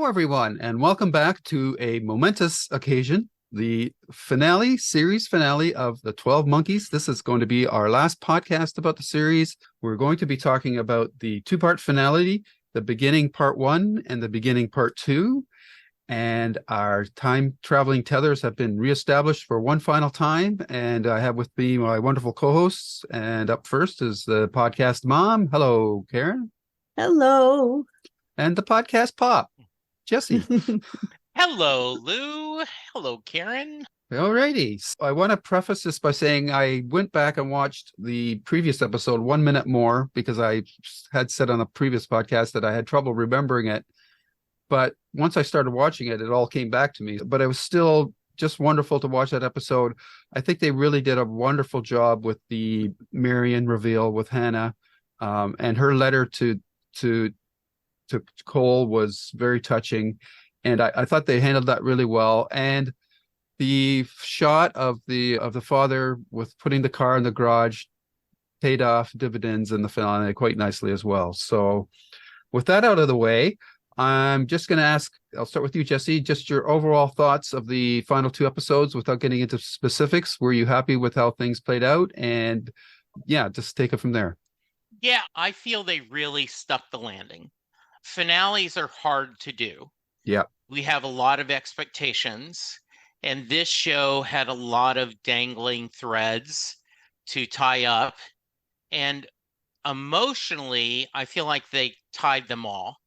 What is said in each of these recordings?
everyone, and welcome back to a momentous occasion, the series finale of The 12 Monkeys. This is going to be our last podcast about the series. We're going to be talking about the two-part finale, the beginning part one and the beginning part two. And our time-traveling tethers have been reestablished for one final time. And I have with me my wonderful co-hosts. And up first is the podcast mom. Hello, Karen. Hello. And the podcast pop, Jesse. Hello, Lou. Hello, Karen. Alrighty. So I want to preface this by saying I went back and watched the previous episode 1 minute more because I had said on a previous podcast that I had trouble remembering it. But once I started watching it, it all came back to me. But it was still just wonderful to watch that episode. I think they really did a wonderful job with the Marion reveal with Hannah, and her letter to Cole was very touching. And I thought they handled that really well. And the shot of the father with putting the car in the garage paid off dividends in the finale quite nicely as well. So with that out of the way, I'm just going to ask, I'll start with you, Jesse, just your overall thoughts of the final two episodes without getting into specifics. Were you happy with how things played out? And yeah, just take it from there. Yeah, I feel they really stuck the landing. Finales are hard to do. Yeah. We have a lot of expectations, and this show had a lot of dangling threads to tie up. And emotionally, I feel like they tied them all.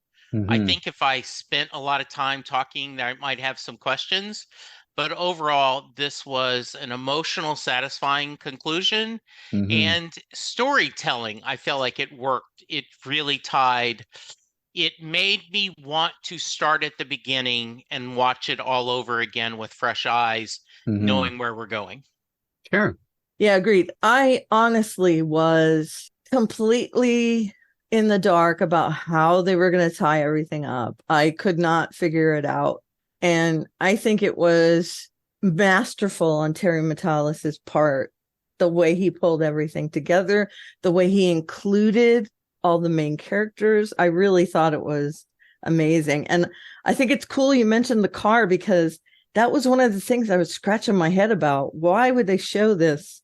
I think if I spent a lot of time talking, I might have some questions. But overall, this was an emotional, satisfying conclusion. And storytelling, I feel like it worked. It really tied. It made me want to start at the beginning and watch it all over again with fresh eyes, knowing where we're going. Karen. Yeah, agreed. I honestly was completely in the dark about how they were going to tie everything up. I could not figure it out. And I think it was masterful on Terry Matalas's part, the way he pulled everything together, the way he included all the main characters. I really thought it was amazing. And I think it's cool you mentioned the car, because that was one of the things I was scratching my head about. Why would they show this,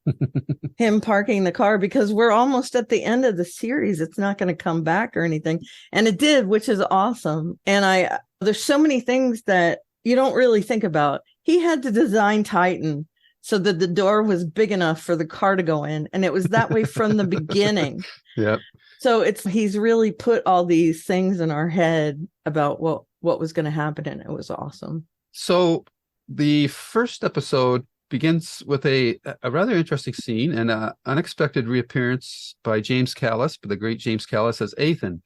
him parking the car? Because we're almost at the end of the series. It's not going to come back or anything. And it did, which is awesome. And there's so many things that you don't really think about. He had to design Titan so that the door was big enough for the car to go in. And it was that way from the beginning. Yep. So he's really put all these things in our head about what was going to happen. And it was awesome. So the first episode begins with a rather interesting scene and an unexpected reappearance by James Callis, the great James Callis, as Ethan.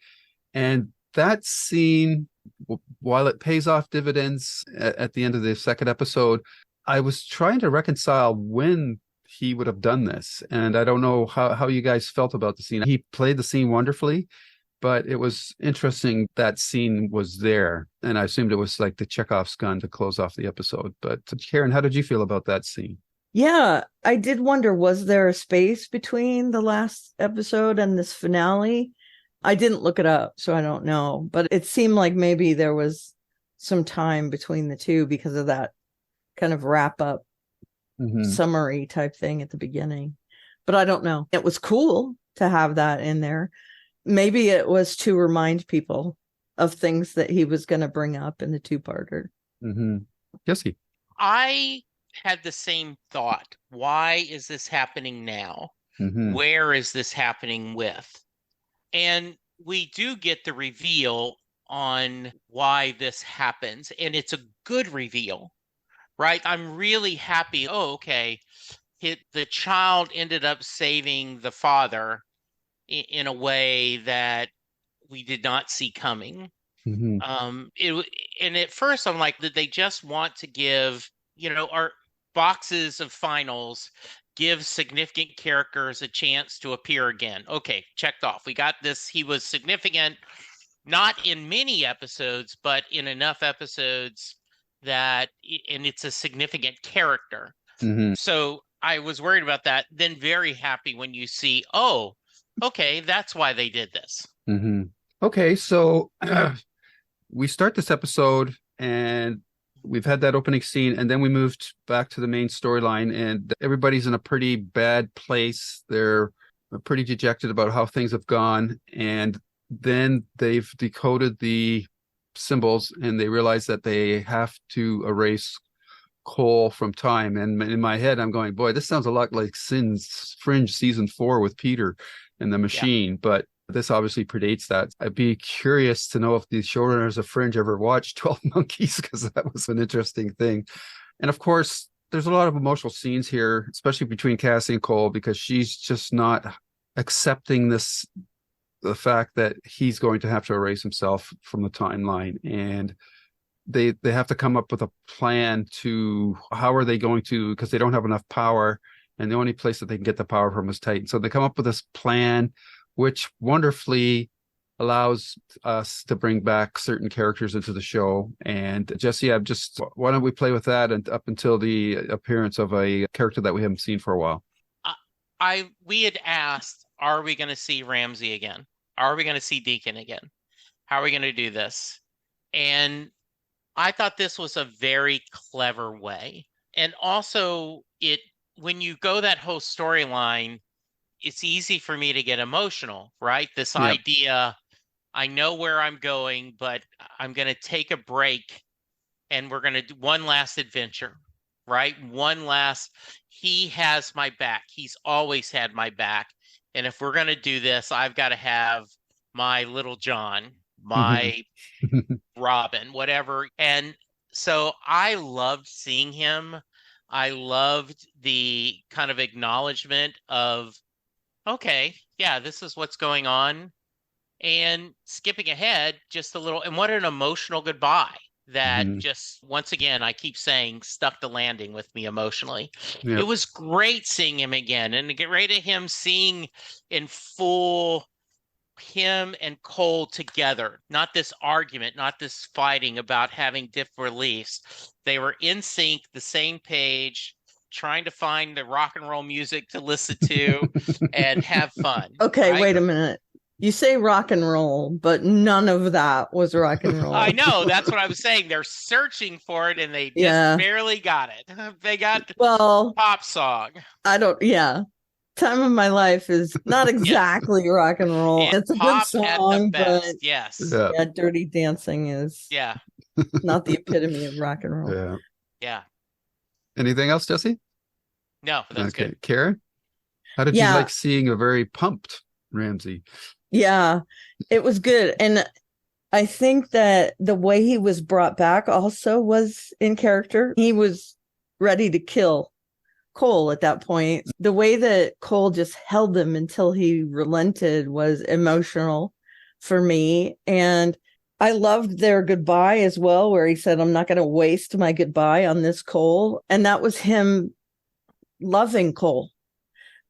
And that scene, while it pays off dividends at the end of the second episode, I was trying to reconcile when he would have done this. And I don't know how you guys felt about the scene. He played the scene wonderfully, but it was interesting that scene was there. And I assumed it was like the Chekhov's gun to close off the episode. But Karen, how did you feel about that scene? Yeah, I did wonder, was there a space between the last episode and this finale? I didn't look it up, so I don't know. But it seemed like maybe there was some time between the two because of that kind of wrap up summary type thing at the beginning. But I don't know. It was cool to have that in there. Maybe it was to remind people of things that he was going to bring up in the two-parter. Jesse. I had the same thought. Why is this happening now? Where is this happening with? And we do get the reveal on why this happens. And it's a good reveal, right? I'm really happy. Oh, okay. The child ended up saving the father in a way that we did not see coming. And at first I'm like, did they just want to give, our boxes of finals give significant characters a chance to appear again? Okay, checked off. We got this. He was significant, not in many episodes, but in enough episodes and it's a significant character. So I was worried about that. Then very happy when you see, oh, okay, that's why they did this. Okay, so we start this episode and we've had that opening scene, and then we moved back to the main storyline, and everybody's in a pretty bad place. They're pretty dejected about how things have gone. And then they've decoded the symbols and they realize that they have to erase Cole from time. And in my head, I'm going, boy, this sounds a lot like Fringe season 4 with Peter and the machine. But this obviously predates that. I'd be curious to know if the showrunners of Fringe ever watched 12 Monkeys, because that was an interesting thing. And of course, there's a lot of emotional scenes here, especially between Cassie and Cole, because she's just not accepting the fact that he's going to have to erase himself from the timeline. And they have to come up with a plan to how are they going to, because they don't have enough power, and the only place that they can get the power from is Titan. So they come up with this plan, which wonderfully allows us to bring back certain characters into the show. And Jesse, why don't we play with that and up until the appearance of a character that we haven't seen for a while? We had asked, are we going to see Ramsey again? Are we going to see Deacon again? How are we going to do this? And I thought this was a very clever way. And also, when you go that whole storyline, it's easy for me to get emotional, right? This idea, I know where I'm going, but I'm going to take a break and we're going to do one last adventure, right? He has my back. He's always had my back. And if we're going to do this, I've got to have my little John, my Robin, whatever. And so I loved seeing him. I loved the kind of acknowledgement of, okay, yeah, this is what's going on. And skipping ahead just a little, and what an emotional goodbye that just, once again, I keep saying, stuck the landing with me emotionally. Yep. It was great seeing him again, and to get right at him seeing in full him and Cole together, not this argument, not this fighting about having different beliefs. They were in sync, the same page, trying to find the rock and roll music to listen to and have fun. Okay, right? Wait a minute. You say rock and roll, but none of that was rock and roll. I know. That's what I was saying. They're searching for it and they just barely got it. They got pop song. Time of My Life is not exactly rock and roll. It's a good song, but yes. Yeah, Dirty Dancing is not the epitome of rock and roll. Yeah. Anything else, Jesse? No, that's good. Karen, how did you like seeing a very pumped Ramsey? Yeah, it was good. And I think that the way he was brought back also was in character. He was ready to kill Cole at that point. The way that Cole just held him until he relented was emotional for me. And I loved their goodbye as well, where he said, I'm not going to waste my goodbye on this Cole. And that was him loving Cole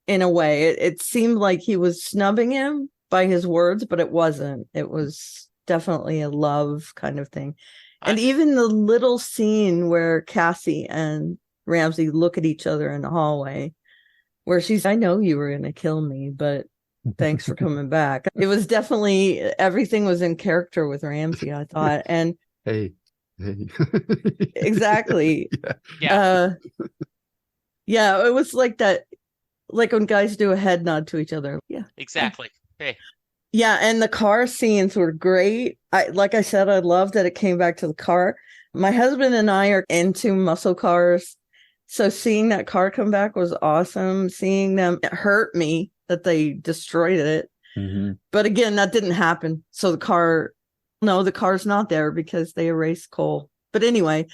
in a way. It seemed like he was snubbing him by his words, but it wasn't. It was definitely a love kind of thing. And even the little scene where Cassie and Ramsey look at each other in the hallway, where she's, I know you were going to kill me, but thanks for coming back. It was definitely, everything was in character with Ramsey, I thought. And hey. Exactly. Yeah, it was like that, like when guys do a head nod to each other. Yeah, exactly. Hey. Yeah, and the car scenes were great. Like I said, I love that it came back to the car. My husband and I are into muscle cars, so seeing that car come back was awesome. Seeing them, it hurt me that they destroyed it. But again, that didn't happen. So the car's not there because they erased Cole. But anyway,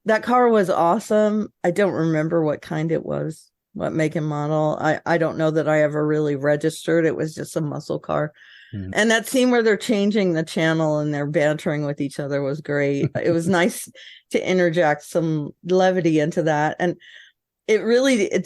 that car was awesome. I don't remember what kind it was, what make and model. I don't know that I ever really registered. It was just a muscle car. And that scene where they're changing the channel and they're bantering with each other was great. It was nice to interject some levity into that. And it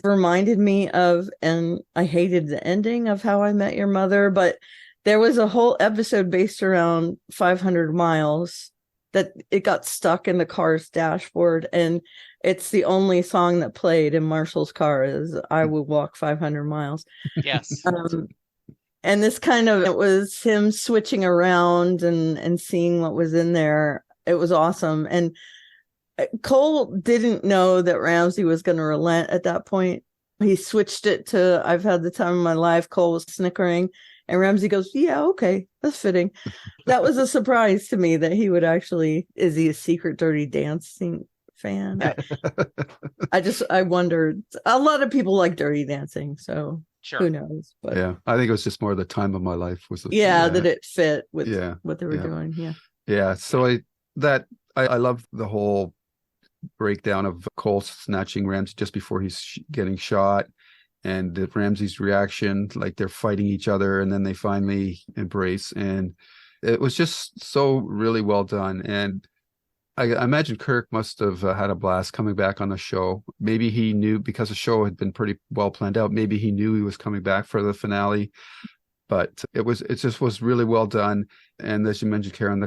reminded me of, and I hated the ending of How I Met Your Mother, but there was a whole episode based around 500 miles that it got stuck in the car's dashboard. And it's the only song that played in Marshall's car is I Will Walk 500 Miles. Yes. And this it was him switching around and seeing what was in there. It was awesome. And Cole didn't know that Ramsay was going to relent at that point. He switched it to, I've had the time of my life. Cole was snickering. And Ramsay goes, yeah, okay, that's fitting. That was a surprise to me that he would actually, is he a secret Dirty Dancing fan? I wondered. A lot of people like Dirty Dancing, so Sure. Who knows? But yeah, I think it was just more the time of my life was. That it fit with what they were yeah. doing. Yeah. Yeah. So I love the whole breakdown of Cole snatching Ramsay just before he's getting shot, and Ramsay's reaction, like they're fighting each other, and then they finally embrace, and it was just so really well done. And I imagine Kirk must have had a blast coming back on the show. Maybe he knew, because the show had been pretty well planned out. Maybe he knew he was coming back for the finale, but it just was really well done. And as you mentioned, Karen,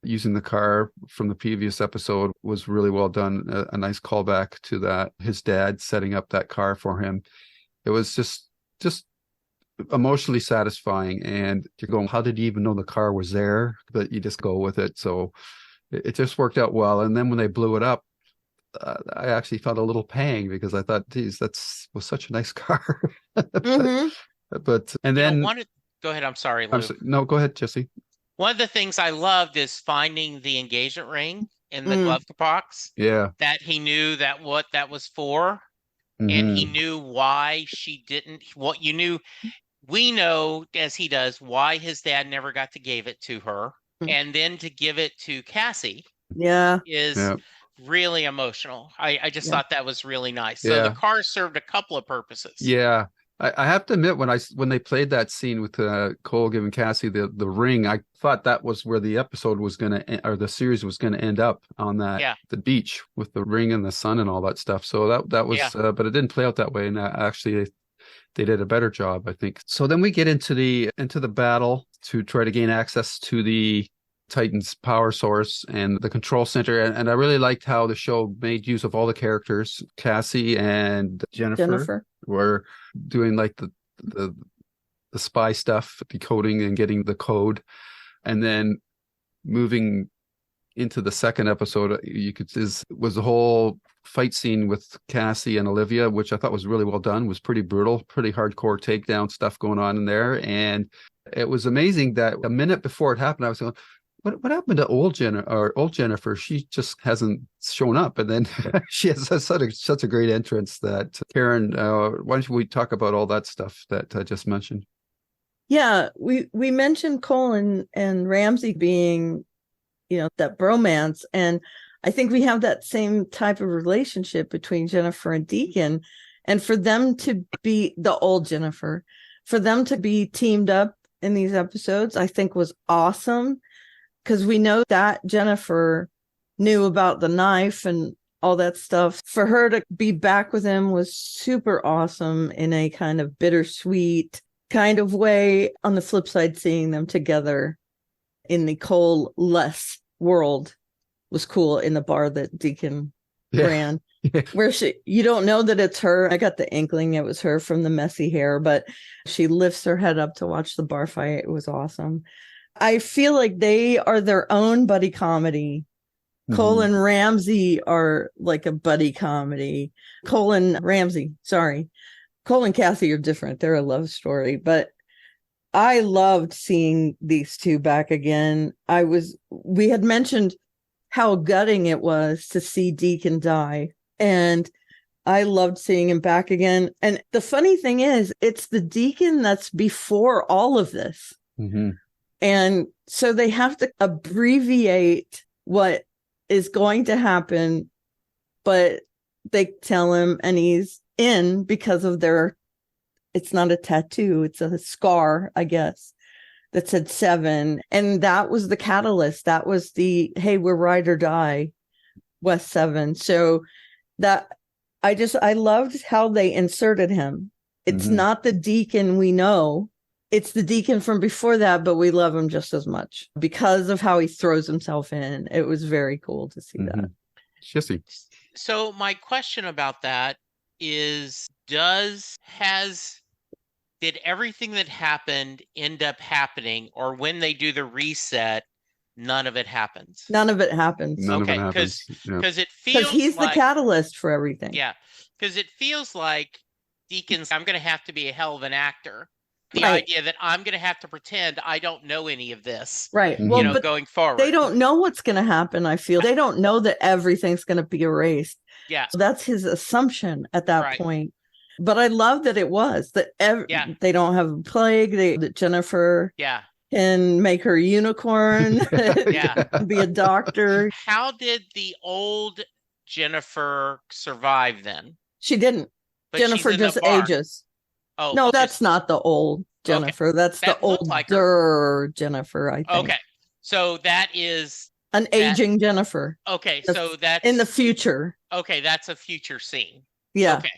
using the car from the previous episode was really well done. A nice callback to that, his dad setting up that car for him. It was just emotionally satisfying. And you're going, how did he even know the car was there? But you just go with it. So it just worked out well. And then when they blew it up, I actually felt a little pang, because I thought, geez, was such a nice car. But and then go ahead. I'm sorry, Lou. No, go ahead, Jesse. One of the things I loved is finding the engagement ring in the glove box. Yeah. That he knew what that was for. And he knew why she didn't. We know, as he does, why his dad never got to give it to her. And then to give it to Cassie is really emotional. I just thought that was really nice. So the car served a couple of purposes. Yeah. I have to admit, when they played that scene with Cole giving Cassie the ring, I thought that was where the episode was going to, or the series was going to end up, on that the beach with the ring and the sun and all that stuff. So that was, but it didn't play out that way. And actually, they did a better job, I think. So then we get into the battle to try to gain access to the Titan's power source and the control center. And I really liked how the show made use of all the characters. Cassie and Jennifer were doing like the spy stuff, decoding and getting the code. And then moving into the second episode, was the whole fight scene with Cassie and Olivia, which I thought was really well done. Was pretty brutal, pretty hardcore takedown stuff going on in there. And it was amazing that a minute before it happened, I was going, what happened to old Jennifer? She just hasn't shown up. And then she has such a great entrance that Karen, why don't we talk about all that stuff that I just mentioned? Yeah, we mentioned Cole and Ramsay being, that bromance. And I think we have that same type of relationship between Jennifer and Deacon. And for them to be the old Jennifer, for them to be teamed up in these episodes, I think was awesome. Because we know that Jennifer knew about the knife and all that stuff. For her to be back with him was super awesome in a kind of bittersweet kind of way. On the flip side, seeing them together in the Cole-less world was cool, in the bar that Deacon ran. Where you don't know that it's her. I got the inkling it was her from the messy hair, but she lifts her head up to watch the bar fight. It was awesome. I feel like they are their own buddy comedy. Cole and Ramsay are like a buddy comedy. Cole and Cassie are different. They're a love story, but I loved seeing these two back again. We had mentioned how gutting it was to see Deacon die, and I loved seeing him back again. And the funny thing is, it's the Deacon that's before all of this. And so they have to abbreviate what is going to happen, but they tell him, and he's in because of it's not a tattoo, it's a scar, I guess, that said 7. And that was the catalyst. That was the, hey, we're ride or die, West 7. So that I loved how they inserted him. It's not the Deacon we know. It's the Deacon from before that, but we love him just as much because of how he throws himself in. It was very cool to see that. Jesse. So my question about that is, has did everything that happened end up happening, or when they do the reset, none of it happens? None of it happens. None of it Okay, happens. Yeah. because it Because feels he's the like, catalyst for everything. yeah, because it feels like Deacon's, I'm going to have to be a hell of an actor. The Right. idea that I'm going to have to pretend I don't know any of this, Right. Mhm. Well, you know, but going forward. they don't know what's going to happen. I feel they don't know that everything's going to be erased. Yeah. So that's his assumption at that Right. point. But I love that it was that Yeah. they don't have a plague. That Jennifer Yeah. can make her unicorn, Yeah. be a doctor. How did the old Jennifer survive then? She didn't. But she's Jennifer in the just barn. ages. Oh, No, okay. that's not the old Jennifer. That's That the looked like older Jennifer, I think. Okay. So that is An aging Jennifer okay. That's So that's in the future. okay. That's a future scene. Yeah. Okay.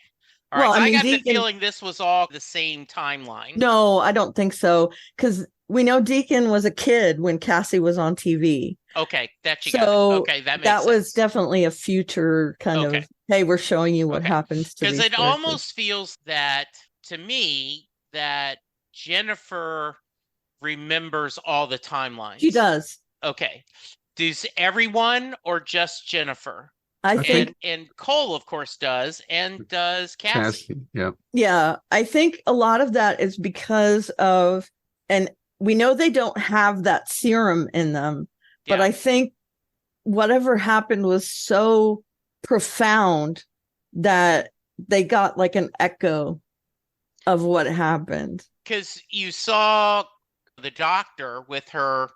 All right. Well, I mean, got Deacon- the feeling this was all the same timeline. No, I don't think so. Because we know Deacon was a kid when Cassie was on TV. Okay. That you So got. It. Okay. That makes That was sense. definitely a future kind Okay. of, hey, we're showing you what Okay. happens to Because these it characters. almost feels that to me that Jennifer remembers all the timelines. She does. Okay. Does everyone or just Jennifer? I think, And Cole, of course, does, and does Cassie. Yeah. yeah, I think a lot of that is because of, and we know they don't have that serum in them, but Yeah. I think whatever happened was so profound that they got like an echo of what happened. Because you saw the doctor with her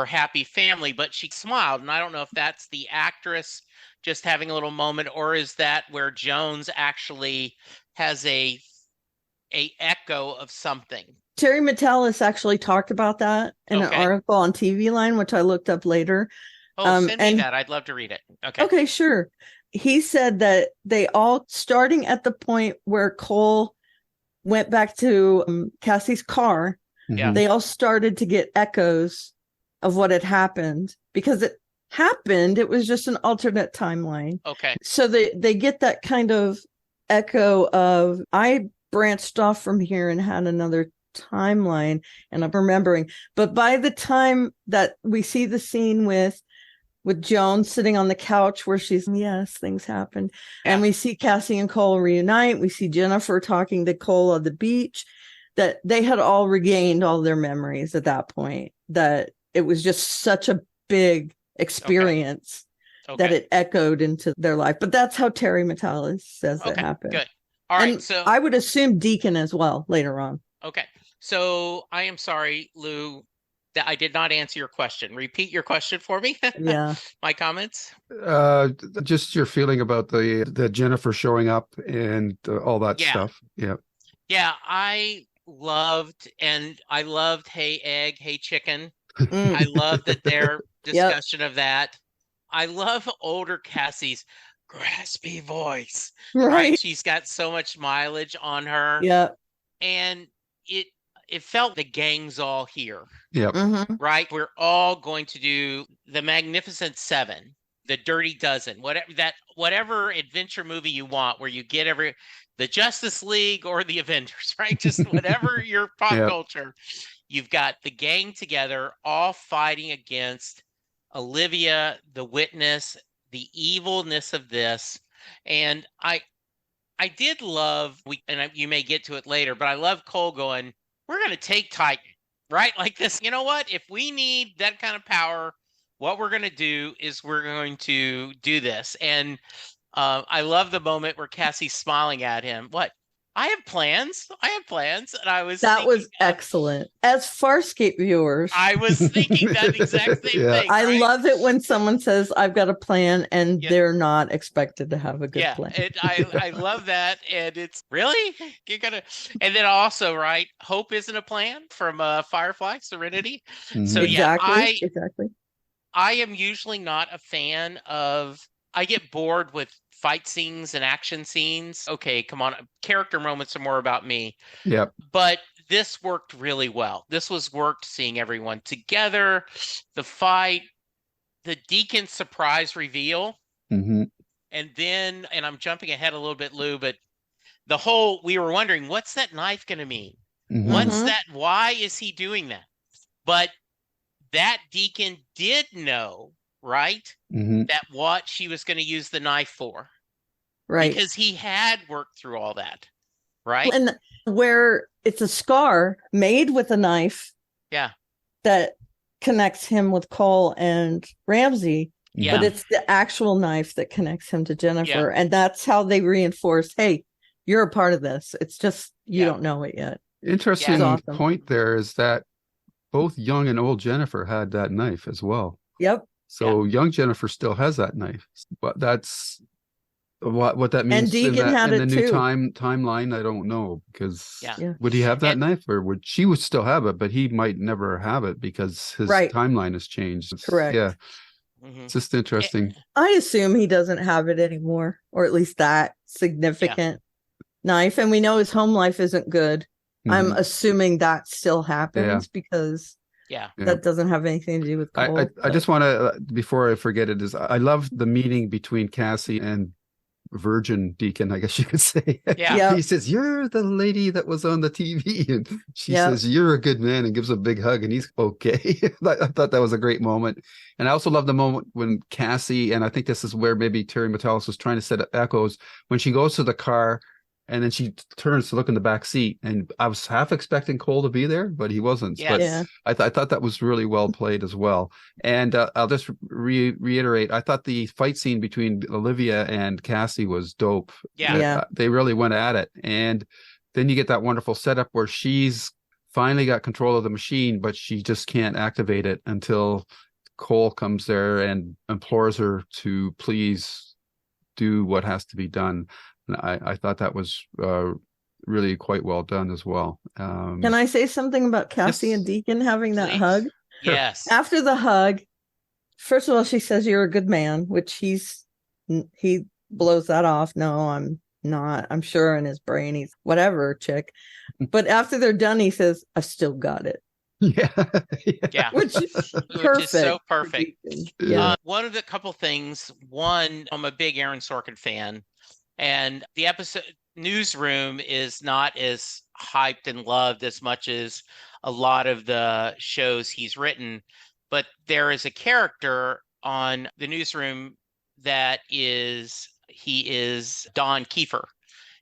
happy family, but she smiled, and I don't know if that's the actress just having a little moment, or is that where Jones actually has a echo of something. Terry Metalis actually talked about that in an Okay. article on TV Line, which I looked up later. Oh, send me and- that. I'd love to read it. Okay. Okay, sure. He said that they all, starting at the point where Cole went back to Cassie's car, Yeah. they all started to get echoes of what had happened because it happened. It was just an alternate timeline. Okay. So they get that kind of echo of, I branched off from here and had another timeline and I'm remembering. But by the time that we see the scene with Joan sitting on the couch where she's, yes, things happened. And we see Cassie and Cole reunite. We see Jennifer talking to Cole on the beach, that they had all regained all their memories at that point, that it was just such a big experience Okay. that it echoed into their life. But that's how Terry Metalis says it Okay. happened. Good. All right. And So I would assume Deacon as well later on. okay. So I am sorry, Lou, that I did not answer your question. Repeat your question for me. Yeah. My comments. Just your feeling about the Jennifer showing up and all that Yeah. stuff. Yeah. Yeah, I loved Hey Egg, Hey Chicken. Mm. I love that their discussion of that. I love older Cassie's graspy voice. Right. She's got so much mileage on her. Yeah. And it felt the gang's all here. Yep. Mm-hmm. Right? We're all going to do the Magnificent Seven, the Dirty Dozen, whatever adventure movie you want, where you get the Justice League or the Avengers, right? Just whatever your pop Yep. culture. You've got the gang together, all fighting against Olivia, the witness, the evilness of this. And I did love, you may get to it later, but I love Cole going, we're going to take Titan, right? Like this, you know what? If we need that kind of power, what we're going to do is we're going to do this. And I love the moment where Cassie's smiling at him. What? I have plans. And I was That was thinking, excellent. As Farscape viewers, I was thinking that exact same Yeah. thing. I right? love it when someone says, I've got a plan and Yeah. they're not expected to have a good plan. I love that. And it's really, and then also, right, hope isn't a plan from Firefly Serenity. Mhm. So yeah, Exactly. I am usually not a fan of, I get bored with fight scenes and action scenes. Okay, come on. Character moments are more about me. Yep. But this worked really well. This was worked seeing everyone together, the fight, the Deacon surprise reveal. Mm-hmm. And then, and I'm jumping ahead a little bit, Lou, but we were wondering, what's that knife going to mean? What's that? Why is he doing that? But that deacon did know, right? That what she was going to use the knife for. Right. Because he had worked through all that. Right. And where it's a scar made with a knife. Yeah. That connects him with Cole and Ramsey. Yeah. But it's the actual knife that connects him to Jennifer. Yeah. And that's how they reinforce, hey, you're a part of this. It's just you don't know it yet. Interesting point there is that both young and old Jennifer had that knife as well. Yep. So young Jennifer still has that knife. But that's what that means. And Deacon had in it the new too. timeline. I don't know, because would he have that knife, or would she still have it, but he might never have it because his timeline has changed. Correct. Yeah. It's just interesting. I assume he doesn't have it anymore, or at least that significant knife. And we know his home life isn't good. I'm assuming that still happens because that doesn't have anything to do with Cole. I just want to, before I forget it, is I love the meeting between Cassie and Virgin Deacon, I guess you could say. He says, "You're the lady that was on the TV," and she says, "You're a good man," and gives a big hug, and he's okay. I thought that was a great moment. And I also love the moment when Cassie, and I think this is where maybe Terry Matalas was trying to set up echoes, when she goes to the car and then she turns to look in the back seat, and I was half expecting Cole to be there, but he wasn't. Yes. But I thought that was really well played as well. And I'll just reiterate, I thought the fight scene between Olivia and Cassie was dope. They really went at it. And then you get that wonderful setup where she's finally got control of the machine, but she just can't activate it until Cole comes there and implores her to please do what has to be done. And I thought that was really quite well done as well. Can I say something about Cassie and Deacon having that hug? Yes. After the hug, first of all, she says, "You're a good man," which he blows that off. No, I'm not. I'm sure in his brain he's whatever, chick. But after they're done, he says, "I've still got it." Which is so perfect. One of the couple things. One, I'm a big Aaron Sorkin fan. And the episode Newsroom is not as hyped and loved as much as a lot of the shows he's written. But there is a character on the Newsroom that he is Don Kiefer,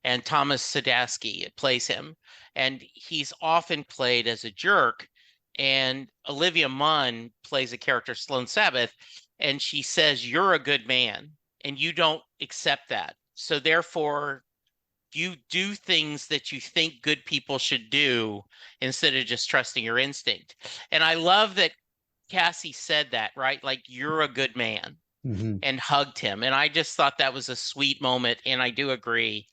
and Thomas Sadowski plays him. And he's often played as a jerk. And Olivia Munn plays a character, Sloane Sabbath, and she says, "You're a good man," and you don't accept that. So therefore, you do things that you think good people should do instead of just trusting your instinct. And I love that Cassie said that, right? Like, "You're a good man," and hugged him. And I just thought that was a sweet moment. And I do agree.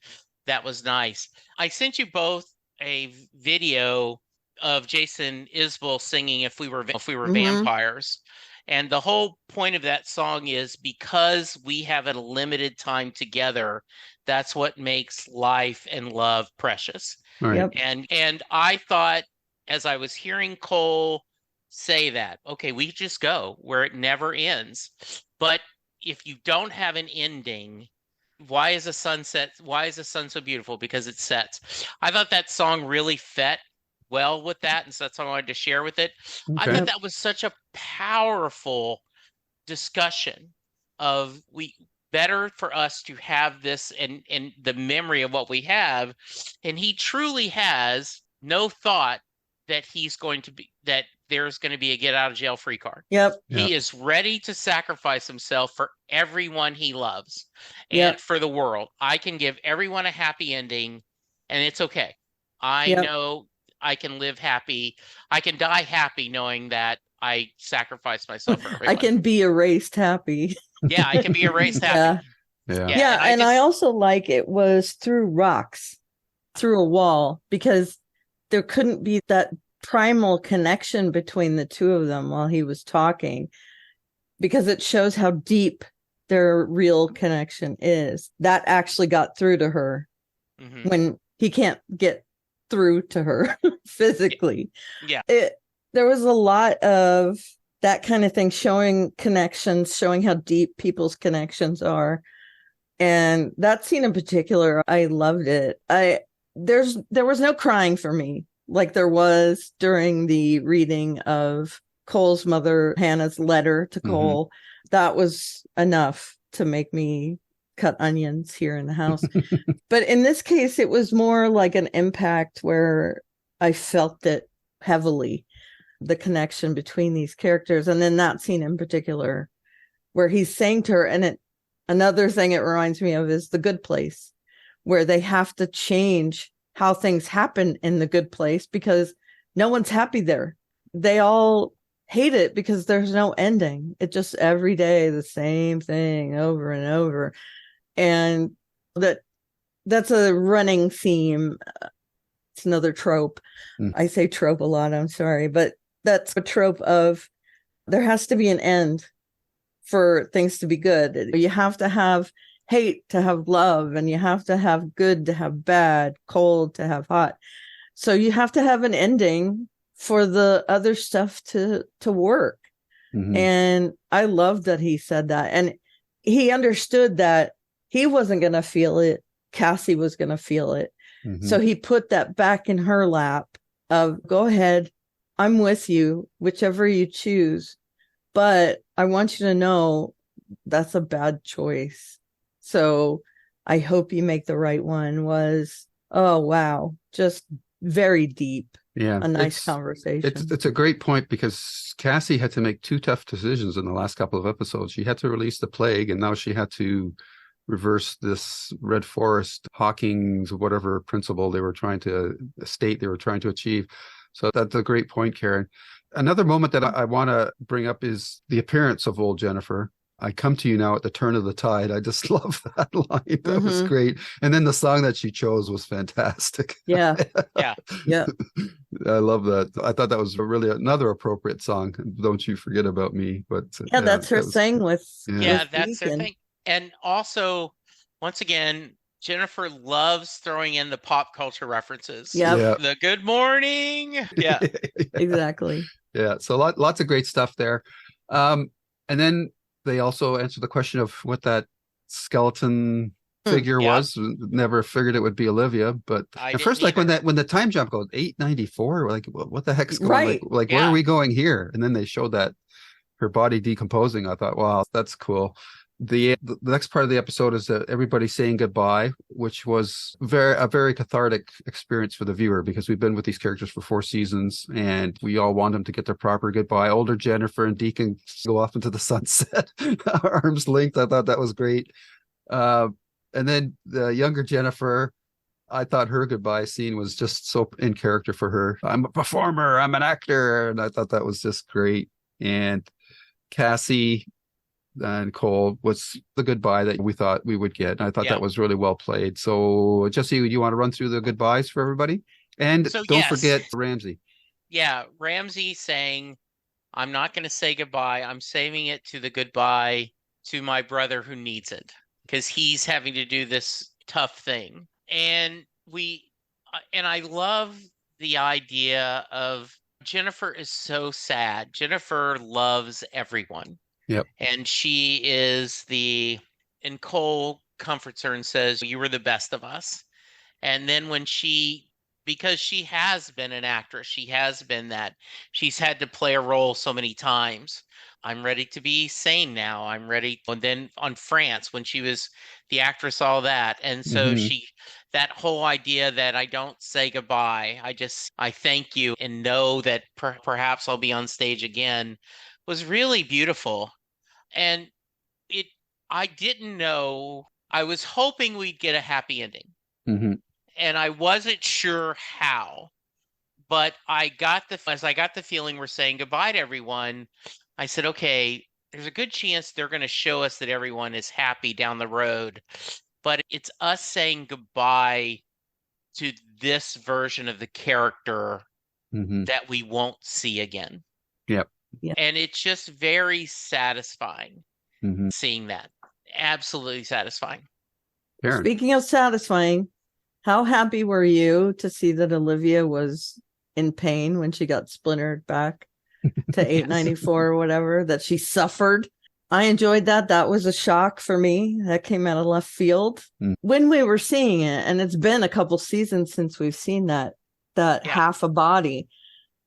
That was nice. I sent you both a video of Jason Isbell singing If We Were Vampires. And the whole point of that song is because we have a limited time together, that's what makes life and love precious. Right. And I thought, as I was hearing Cole say that, okay, we just go where it never ends. But if you don't have an ending, why is the sun so beautiful? Because it sets. I thought that song really fit well with that, and so that's what I wanted to share with it. Okay. I thought that was such a powerful discussion of better for us to have this and the memory of what we have. And he truly has no thought that there's going to be a get out of jail free card. He is ready to sacrifice himself for everyone he loves and for the world. I can give everyone a happy ending, and it's okay. I know I can live happy. I can die happy knowing that I sacrificed myself for everyone. I can be erased happy. I can be erased happy. And I also like it was through rocks, through a wall, because there couldn't be that primal connection between the two of them while he was talking, because it shows how deep their real connection is. That actually got through to her when he can't get through to her physically. There was a lot of that kind of thing, showing connections, showing how deep people's connections are. And that scene in particular, I loved it. There was no crying for me like there was during the reading of Cole's mother, Hannah's letter to Cole. That was enough to make me cut onions here in the house. But in this case, it was more like an impact where I felt it heavily, the connection between these characters. And then that scene in particular, where he's saying to her, and another thing it reminds me of is The Good Place, where they have to change how things happen in The Good Place because no one's happy there. They all hate it because there's no ending. It just every day the same thing over and over. And that's a running theme. It's another trope. I say trope a lot, I'm sorry, but that's a trope of there has to be an end for things to be good. You have to have hate to have love, and you have to have good to have bad, cold to have hot. So you have to have an ending for the other stuff to work. And I love that he said that. And he understood that he wasn't going to feel it. Cassie was going to feel it. So he put that back in her lap of, go ahead, I'm with you, whichever you choose. But I want you to know that's a bad choice. So I hope you make the right one was, oh, wow, just very deep. Yeah. A nice conversation. It's a great point because Cassie had to make 2 tough decisions in the last couple of episodes. She had to release the plague, and now she had to reverse this Red Forest, Hawking's, whatever principle they were trying to state they were trying to achieve. So that's a great point, Karen. Another moment that I want to bring up is the appearance of old Jennifer. I come to you now at the turn of the tide. I just love that line. That was great. And then the song that she chose was fantastic. Yeah. Yeah. I love that. I thought that was really another appropriate song. Don't You Forget About Me. But yeah, that's her thing with. Yeah, with that's her Deacon. thing. And also, once again, Jennifer loves throwing in the pop culture references. Yep. The good morning. Yeah. Exactly. Yeah. So lots of great stuff there. And then they also answer the question of what that skeleton figure was. Never figured it would be Olivia, but at first, like when the time jump goes 894, like what the heck's going on? Right. Like where are we going here? And then they showed that her body decomposing. I thought, wow, that's cool. The next part of the episode is that everybody's saying goodbye, which was a very cathartic experience for the viewer because we've been with these characters for 4 seasons and we all want them to get their proper goodbye. Older Jennifer and Deacon go off into the sunset, arm's length. I thought that was great. And then the younger Jennifer, I thought her goodbye scene was just so in character for her. I'm a performer, I'm an actor, and I thought that was just great. And Cassie and Cole was the goodbye that we thought we would get. And I thought that was really well played. So Jesse, you want to run through the goodbyes for everybody? And don't forget Ramsey. Yeah, Ramsey saying, I'm not going to say goodbye. I'm saving it to the goodbye to my brother who needs it because he's having to do this tough thing. And I love the idea of Jennifer is so sad. Jennifer loves everyone. Yep. And she is and Cole comforts her and says, you were the best of us. And then because she has been an actress, she has been that, she's had to play a role so many times. I'm ready to be sane now. I'm ready. And then on France, when she was the actress, all that. And so that whole idea that I don't say goodbye, I thank you and know that perhaps I'll be on stage again was really beautiful. And I didn't know, I was hoping we'd get a happy ending. And I wasn't sure how, but as I got the feeling we're saying goodbye to everyone, I said, okay, there's a good chance they're going to show us that everyone is happy down the road, but it's us saying goodbye to this version of the character that we won't see again. Yep. Yeah. And it's just very satisfying seeing that. Absolutely satifying. Karen. Speaking of satisfying, how happy were you to see that Olivia was in pain when she got splintered back to 894 or whatever, that she suffered? I enjoyed that. That was a shock for me. That came out of left field when we were seeing it. And it's been a couple seasons since we've seen that. that half a body.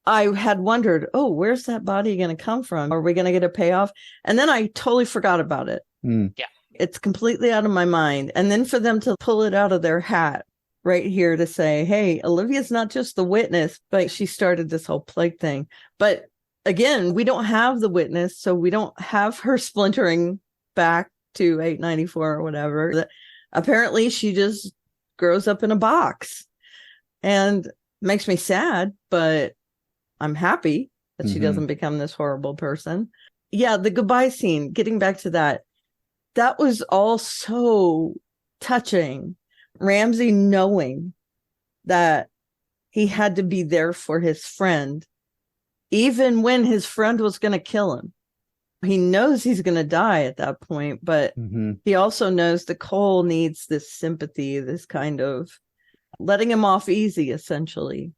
I had wondered, oh, where's that body going to come from? Are we going to get a payoff? And then I totally forgot about it. Yeah. It's completely out of my mind. And then for them to pull it out of their hat right here to say, hey, Olivia's not just the witness, but she started this whole plague thing. But again, we don't have the witness, so we don't have her splintering back to 894 or whatever. Apparently, she just grows up in a box. And makes me sad, but I'm happy that she doesn't become this horrible person. Yeah, the goodbye scene, getting back to that was all so touching. Ramsay knowing that he had to be there for his friend, even when his friend was going to kill him. He knows he's going to die at that point, but he also knows that Cole needs this sympathy, this kind of letting him off easy, essentially.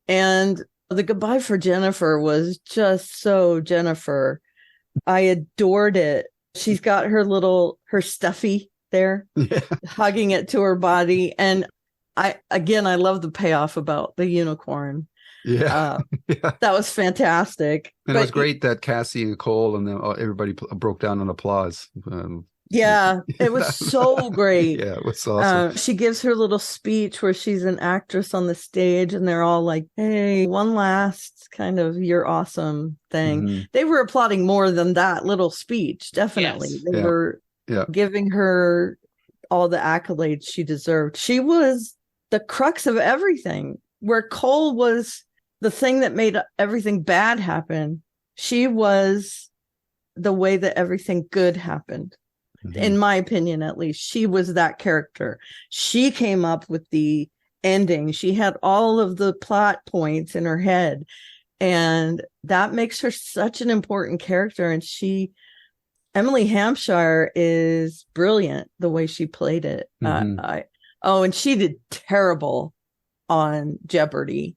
And the goodbye for Jennifer was just so Jennifer. I adored it. She's got her stuffy there, hugging it to her body. And I love the payoff about the unicorn. Yeah. That was fantastic. And it was great that Cassie and Cole and then everybody broke down in applause. It was so great. Yeah, it was awesome. She gives her little speech where she's an actress on the stage and they're all like, hey, one last kind of you're awesome thing. They were applauding more than that little speech, definitely. Yes. They were giving her all the accolades she deserved. She was the crux of everything, where Cole was the thing that made everything bad happen. She was the way that everything good happened. In my opinion, at least, she was that character. She came up with the ending. She had all of the plot points in her head, and that makes her such an important character. And Emily Hampshire is brilliant the way she played it. And she did terrible on Jeopardy.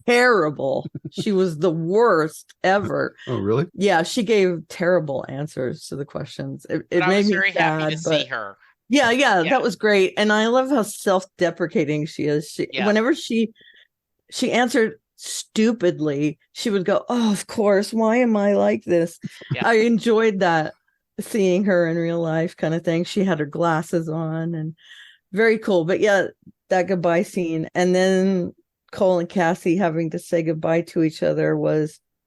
Terrible. She was the worst ever. Oh, really? Yeah, she gave terrible answers to the questions. It made me very happy to see her. Yeah, that was great. And I love how self-deprecating she is. Whenever she answered stupidly, she would go, oh, of course, why am I like this? Yeah. I enjoyed that, seeing her in real life kind of thing. She had her glasses on and very cool. But yeah, that goodbye scene. And then Cole and Cassie having to say goodbye to each other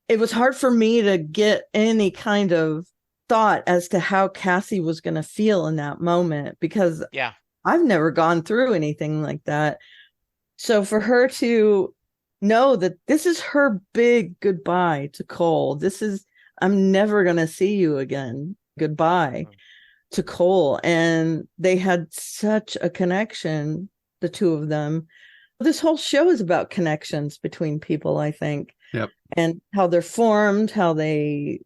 it was hard for me to get any kind of thought as to how Cassie was going to feel in that moment, because I've never gone through anything like that. So for her to know that this is her big goodbye to Cole, I'm never going to see you again. Goodbye to Cole. And they had such a connection, the two of them. This whole show is about connections between people, I think. Yep. And how they're formed, how they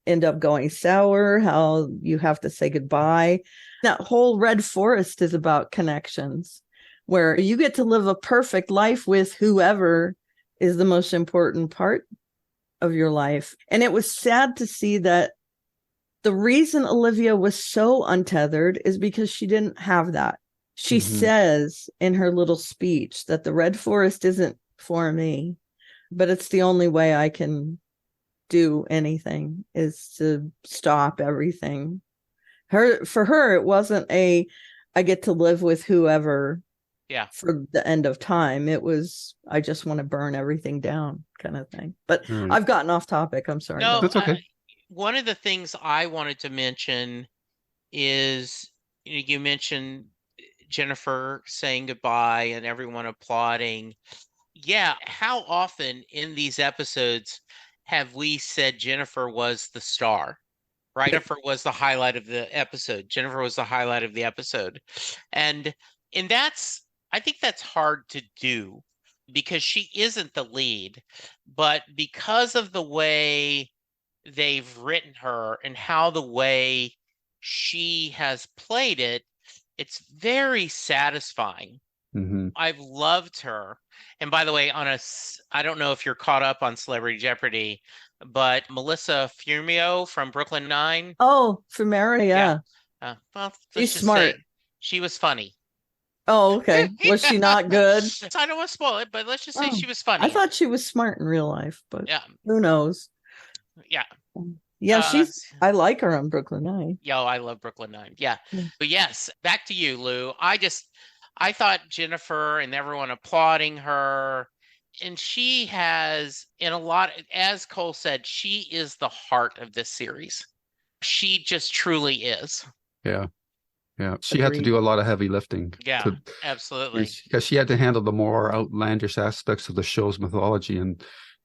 end up going sour, how you have to say goodbye. That whole Red Forest is about connections, where you get to live a perfect life with whoever is the most important part of your life. And it was sad to see that the reason Olivia was so untethered is because she didn't have that. She says in her little speech that the Red Forest isn't for me, but it's the only way I can do anything, is to stop everything. For her, it wasn't I get to live with whoever for the end of time. It was, I just want to burn everything down kind of thing. But I've gotten off topic. I'm sorry. No, that's okay. One of the things I wanted to mention is, you mentioned Jennifer saying goodbye and everyone applauding. Yeah, how often in these episodes have we said Jennifer was the star, right? Jennifer was the highlight of the episode. Jennifer was the highlight of the episode. And I think that's hard to do because she isn't the lead, but because of the way they've written her and how the way she has played it, it's very satisfying. I've loved her. And by the way, I don't know if you're caught up on Celebrity Jeopardy, but Melissa Fumio from Brooklyn Nine. Oh, Fumero, yeah. Well, she's smart. She was funny. Oh, okay. Was she not good? So I don't want to spoil it, but let's just say Oh, she was funny. I thought she was smart in real life, but Yeah. who knows? Yeah. Yeah, I like her on Brooklyn Nine. Yeah, I love Brooklyn Nine. Yeah. Yeah. But yes, back to you, Lou. I thought Jennifer and everyone applauding her, and she has, in a lot, as Cole said, she is the heart of this series. She just truly is. Yeah. Yeah. She had to do a lot of heavy lifting. Yeah, absolutely. Because she had to handle the more outlandish aspects of the show's mythology. And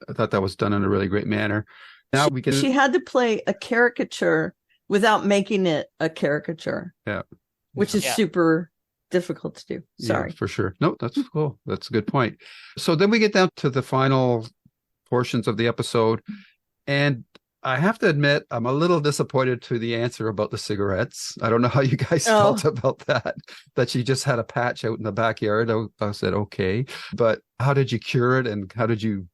I thought that was done in a really great manner. Now she had to play a caricature without making it a caricature. Yeah. Which is super difficult to do. Sorry. Yeah, for sure. No, that's cool. That's a good point. So then we get down to the final portions of the episode. And I have to admit, I'm a little disappointed to the answer about the cigarettes. I don't know how you guys felt about that she just had a patch out in the backyard. I said, okay. But how did you cure it? And how did you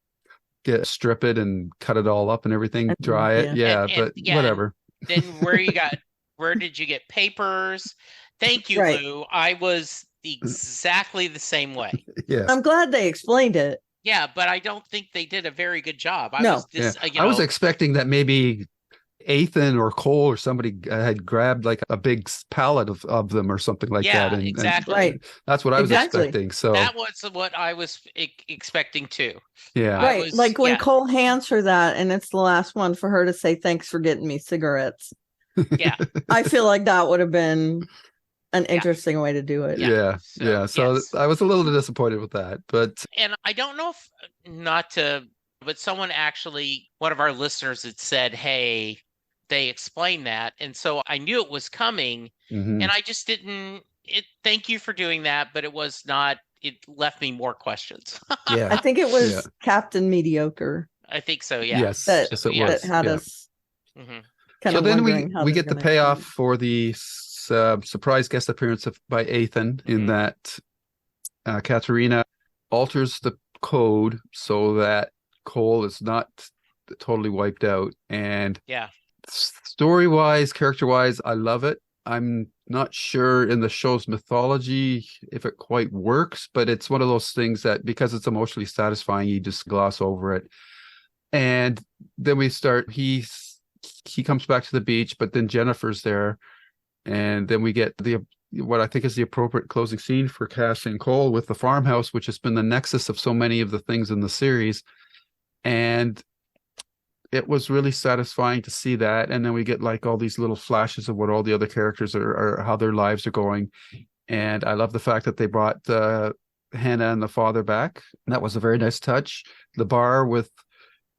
strip it and cut it all up and everything, dry it? Yeah, but whatever. Then where did you get papers? Thank you, Lou. I was exactly the same way. Yeah. I'm glad they explained it. Yeah, but I don't think they did a very good job. I was expecting that maybe Ethan or Cole or somebody had grabbed like a big pallet of them or something like that. And, exactly. Right. That's what I was expecting. So that was what I was expecting too. Yeah. Right. Like when Cole hands her that and it's the last one, for her to say, thanks for getting me cigarettes. Yeah. I feel like that would have been an interesting way to do it. Yeah. So I was a little disappointed with that, and I don't know but someone actually, one of our listeners had said, hey, they explained that. And so I knew it was coming and I just didn't, thank you for doing that, but it left me more questions. I think it was Captain Mediocre. I think so. Yeah. Yes. That had us kind of wondering how we get the payoff for the surprise guest appearance by Ethan in that Katerina alters the code so that Cole is not totally wiped out. And story-wise, character-wise, I love it. I'm not sure in the show's mythology if it quite works, but it's one of those things that because it's emotionally satisfying, you just gloss over it. And then we start, he comes back to the beach, but then Jennifer's there. And then we get what I think is the appropriate closing scene for Cassie and Cole with the farmhouse, which has been the nexus of so many of the things in the series. And it was really satisfying to see that. And then we get like all these little flashes of what all the other characters are how their lives are going. And I love the fact that they brought Hannah and the father back. And that was a very nice touch. The bar with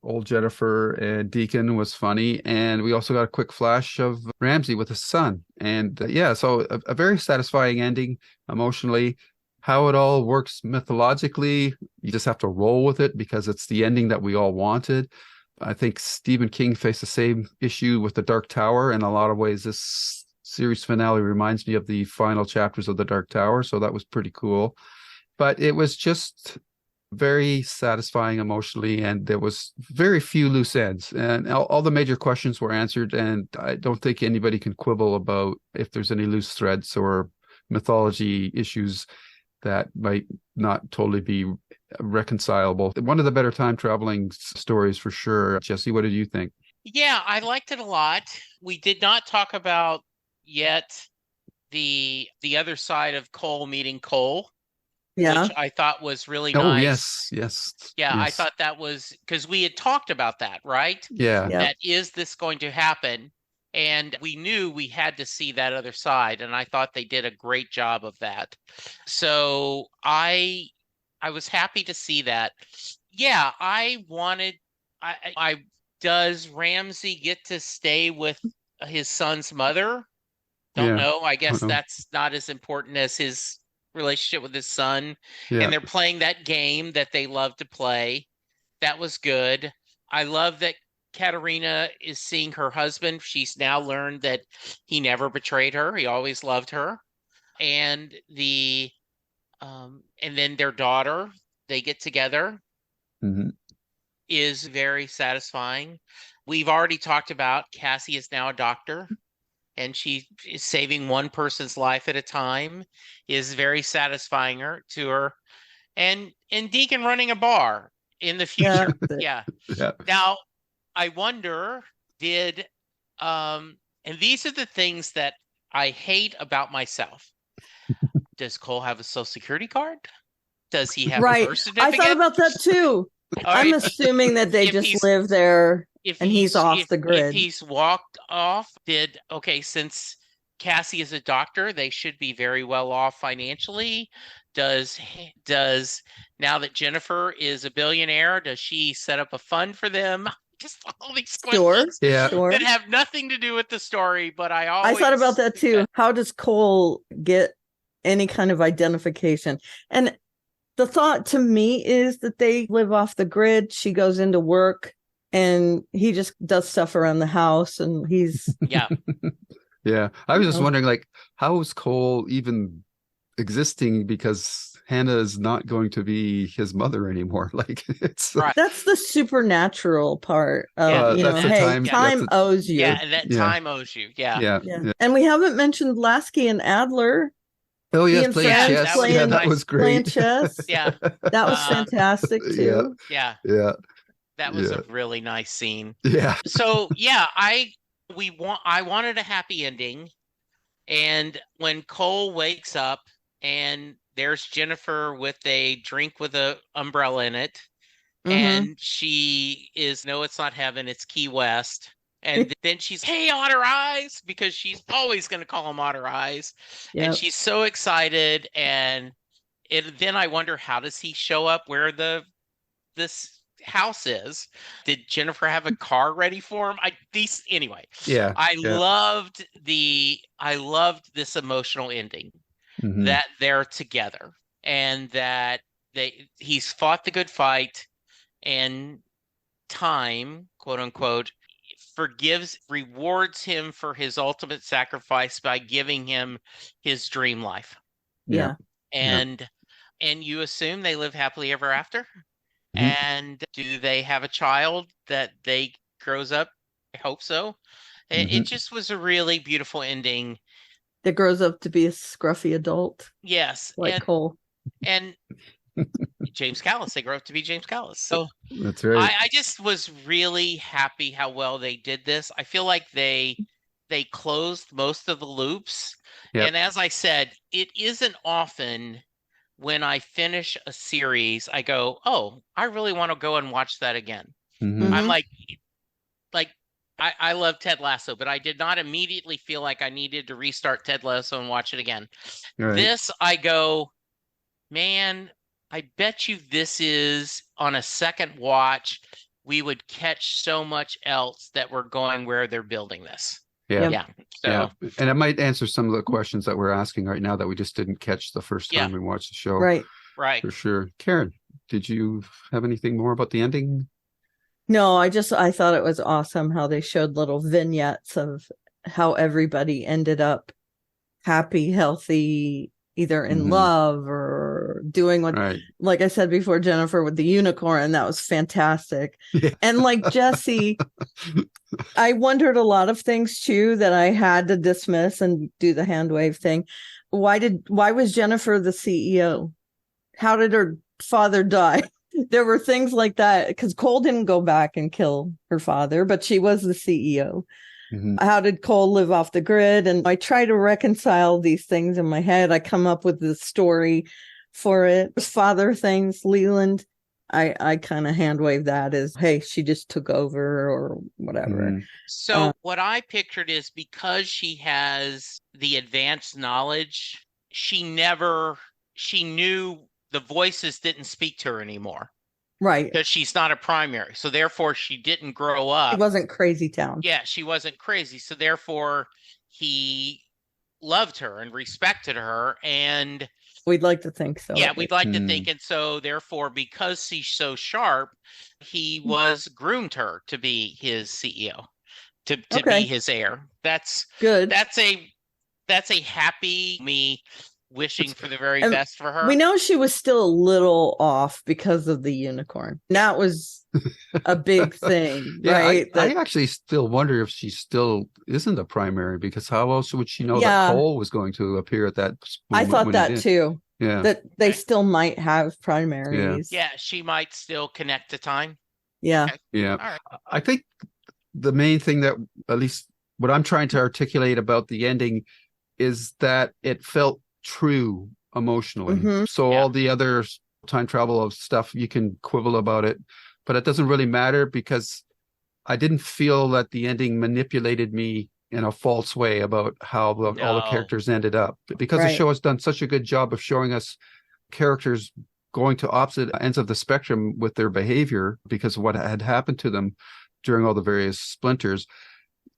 old Jennifer and Deacon was funny. And we also got a quick flash of Ramsey with his son. And so a very satisfying ending emotionally. How it all works mythologically, you just have to roll with it because it's the ending that we all wanted. I think Stephen King faced the same issue with The Dark Tower. In a lot of ways, this series finale reminds me of the final chapters of The Dark Tower. So that was pretty cool. But it was just very satisfying emotionally, and there was very few loose ends, and all the major questions were answered. And I don't think anybody can quibble about if there's any loose threads or mythology issues that might not totally be reconcilable. One of the better time traveling stories for sure. Jesse, what did you think? Yeah, I liked it a lot. We did not talk about yet the other side of Cole meeting Cole. Yeah. Which I thought was really nice. Yes. Yeah, I thought that was because we had talked about that, right? Yeah. That is this going to happen? And we knew we had to see that other side. And I thought they did a great job of that. So I was happy to see that. Yeah, does Ramsey get to stay with his son's mother? Don't know. I guess that's not as important as his relationship with his son. And they're playing that game that they love to play. That was good. I love that Katerina is seeing her husband. She's now learned that he never betrayed her. He always loved her. And and then their daughter, they get together, is very satisfying. We've already talked about Cassie is now a doctor. and she is saving one person's life at a time is very satisfying to her. And Deacon running a bar in the future. Yeah. Yeah. Now, I wonder, and these are the things that I hate about myself. Does Cole have a social security card? Does he have a birth certificate? I thought about that too. I'm assuming that they just live there and he's off the grid. If he's walked off, since Cassie is a doctor, they should be very well off financially. Does now that Jennifer is a billionaire, does she set up a fund for them? Just all these questions that have nothing to do with the story, but I thought about that too. How does Cole get any kind of identification? And the thought to me is that they live off the grid. She goes into work and he just does stuff around the house, and he's Yeah. I was just wondering, like, how is Cole even existing, because Hannah is not going to be his mother anymore. Like, it's that's the supernatural part of time owes you. Time owes you. Yeah. And we haven't mentioned Lasky and Adler. Oh yes, playing chess. That was great. Playing chess. That was fantastic too. Yeah. That was a really nice scene. Yeah. So I wanted a happy ending, and when Cole wakes up and there's Jennifer with a drink with a umbrella in it, and she is, no, it's not heaven, it's Key West. And then she's, hey, Otter Eyes, because she's always going to call him Otter Eyes. And she's so excited. And then I wonder, how does he show up where this house is? Did Jennifer have a car ready for him? Anyway. Yeah. I loved this emotional ending, that they're together and that he's fought the good fight, and time, quote unquote, rewards him for his ultimate sacrifice by giving him his dream life. And you assume they live happily ever after. And do they have a child that they grows up? I hope so. It just was a really beautiful ending. That grows up to be a scruffy adult. Yes. Like Cole. And James Callis, they grow up to be James Callis. So that's right. I just was really happy how well they did this. I feel like they closed most of the loops. And as I said, it isn't often when I finish a series, I go, oh, I really want to go and watch that again. I'm like I love Ted Lasso, but I did not immediately feel like I needed to restart Ted Lasso and watch it again. Right. This, I go, man, I bet you this is, on a second watch, we would catch so much else that we're going where they're building this. Yeah. And it might answer some of the questions that we're asking right now that we just didn't catch the first time we watched the show. Right. For sure. Karen, did you have anything more about the ending? No, I thought it was awesome how they showed little vignettes of how everybody ended up happy, healthy, either in love or doing what, like I said before, Jennifer with the unicorn, that was fantastic. And like Jesse, I wondered a lot of things too that I had to dismiss and do the hand wave thing. Why was Jennifer the CEO? How did her father die? There were things like that, because Cole didn't go back and kill her father, but she was the CEO. How did Cole live off the grid? And I try to reconcile these things in my head. I come up with the story for it. Father things, Leland, I kind of hand wave that as, hey, she just took over or whatever. So what I pictured is, because she has the advanced knowledge, she knew the voices didn't speak to her anymore. Right. Because she's not a primary. So therefore she didn't grow up. It wasn't Crazy Town. Yeah, she wasn't crazy. So therefore he loved her and respected her. And we'd like to think so. Yeah, we'd like to think. And so therefore, because she's so sharp, he was groomed her to be his CEO, to be his heir. That's good. That's a happy me. wishing for the very best for her. We know she was still a little off because of the unicorn. That was a big thing, right? I actually still wonder if she still isn't a primary, because how else would she know that Cole was going to appear at that moment? I thought that too. Yeah. That they still might have primaries. Yeah, she might still connect to time. Yeah. Okay. Yeah. All right. I think the main thing that, at least what I'm trying to articulate about the ending, is that it felt true emotionally. Mm-hmm. So all the other time travel of stuff, you can quibble about it, but it doesn't really matter, because I didn't feel that the ending manipulated me in a false way about how all the characters ended up, because the show has done such a good job of showing us characters going to opposite ends of the spectrum with their behavior because of what had happened to them during all the various splinters.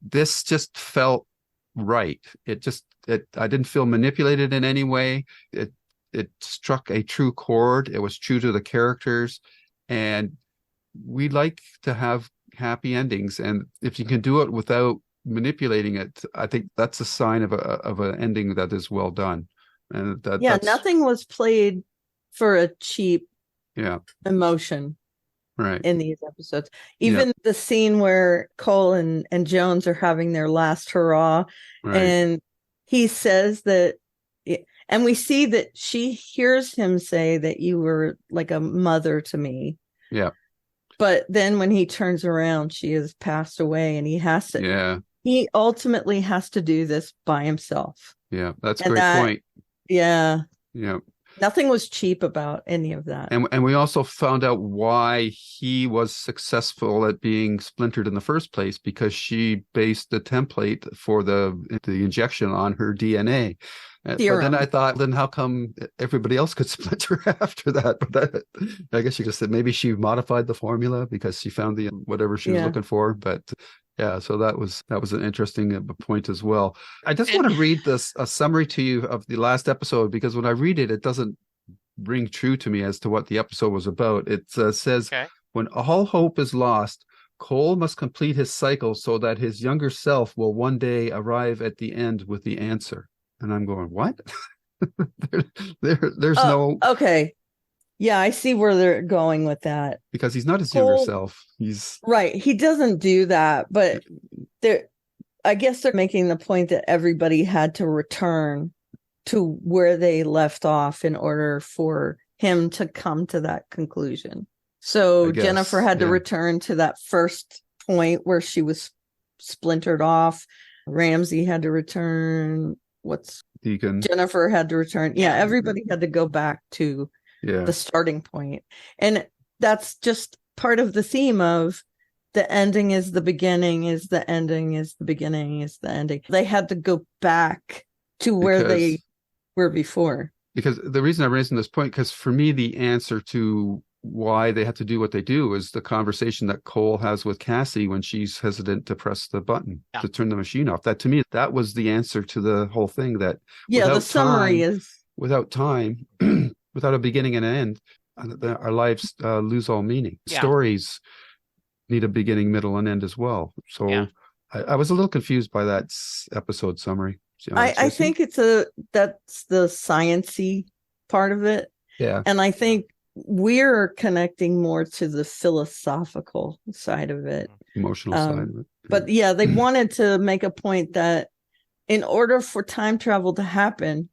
This just felt right. I didn't feel manipulated in any way. It struck a true chord. It was true to the characters, and we like to have happy endings. And if you can do it without manipulating it, I think that's a sign of an ending that is well done. And nothing was played for a cheap emotion. Right. In these episodes, even the scene where Cole and Jones are having their last hurrah, and he says that, and we see that she hears him say that you were like a mother to me. Yeah. But then when he turns around, she has passed away, and he has to. Yeah. He ultimately has to do this by himself. Yeah, that's a great point. Yeah. Yeah. Nothing was cheap about any of that. And we also found out why he was successful at being splintered in the first place, because she based the template for the injection on her DNA. But then I thought, then how come everybody else could splinter after that? But I guess you could say maybe she modified the formula because she found the whatever she was looking for. But yeah, so that was an interesting point as well. I just want to read a summary to you of the last episode, because when I read it, it doesn't ring true to me as to what the episode was about. It says, when all hope is lost, Cole must complete his cycle so that his younger self will one day arrive at the end with the answer. And I'm going, what? There's no... Okay. Yeah, I see where they're going with that. Because he's not his younger self. He's right. He doesn't do that, but I guess they're making the point that everybody had to return to where they left off in order for him to come to that conclusion. So Jennifer had to return to that first point where she was splintered off. Ramsey had to return. Deacon? Jennifer had to return. Yeah, everybody had to go back to the starting point. And that's just part of the theme of the ending is the beginning, is the ending, is the beginning, is the ending. They had to go back to where they were before. Because the reason I'm raising this point, because for me, the answer to why they had to do what they do is the conversation that Cole has with Cassie when she's hesitant to press the button to turn the machine off. That, to me, that was the answer to the whole thing. That the summary is without time, without a beginning and an end, our lives lose all meaning. Stories need a beginning, middle, and end as well. So I was a little confused by that episode summary. I think that's the science-y part of it. Yeah. And I think we're connecting more to the philosophical side of it. Emotional side of it. But they wanted to make a point that in order for time travel to happen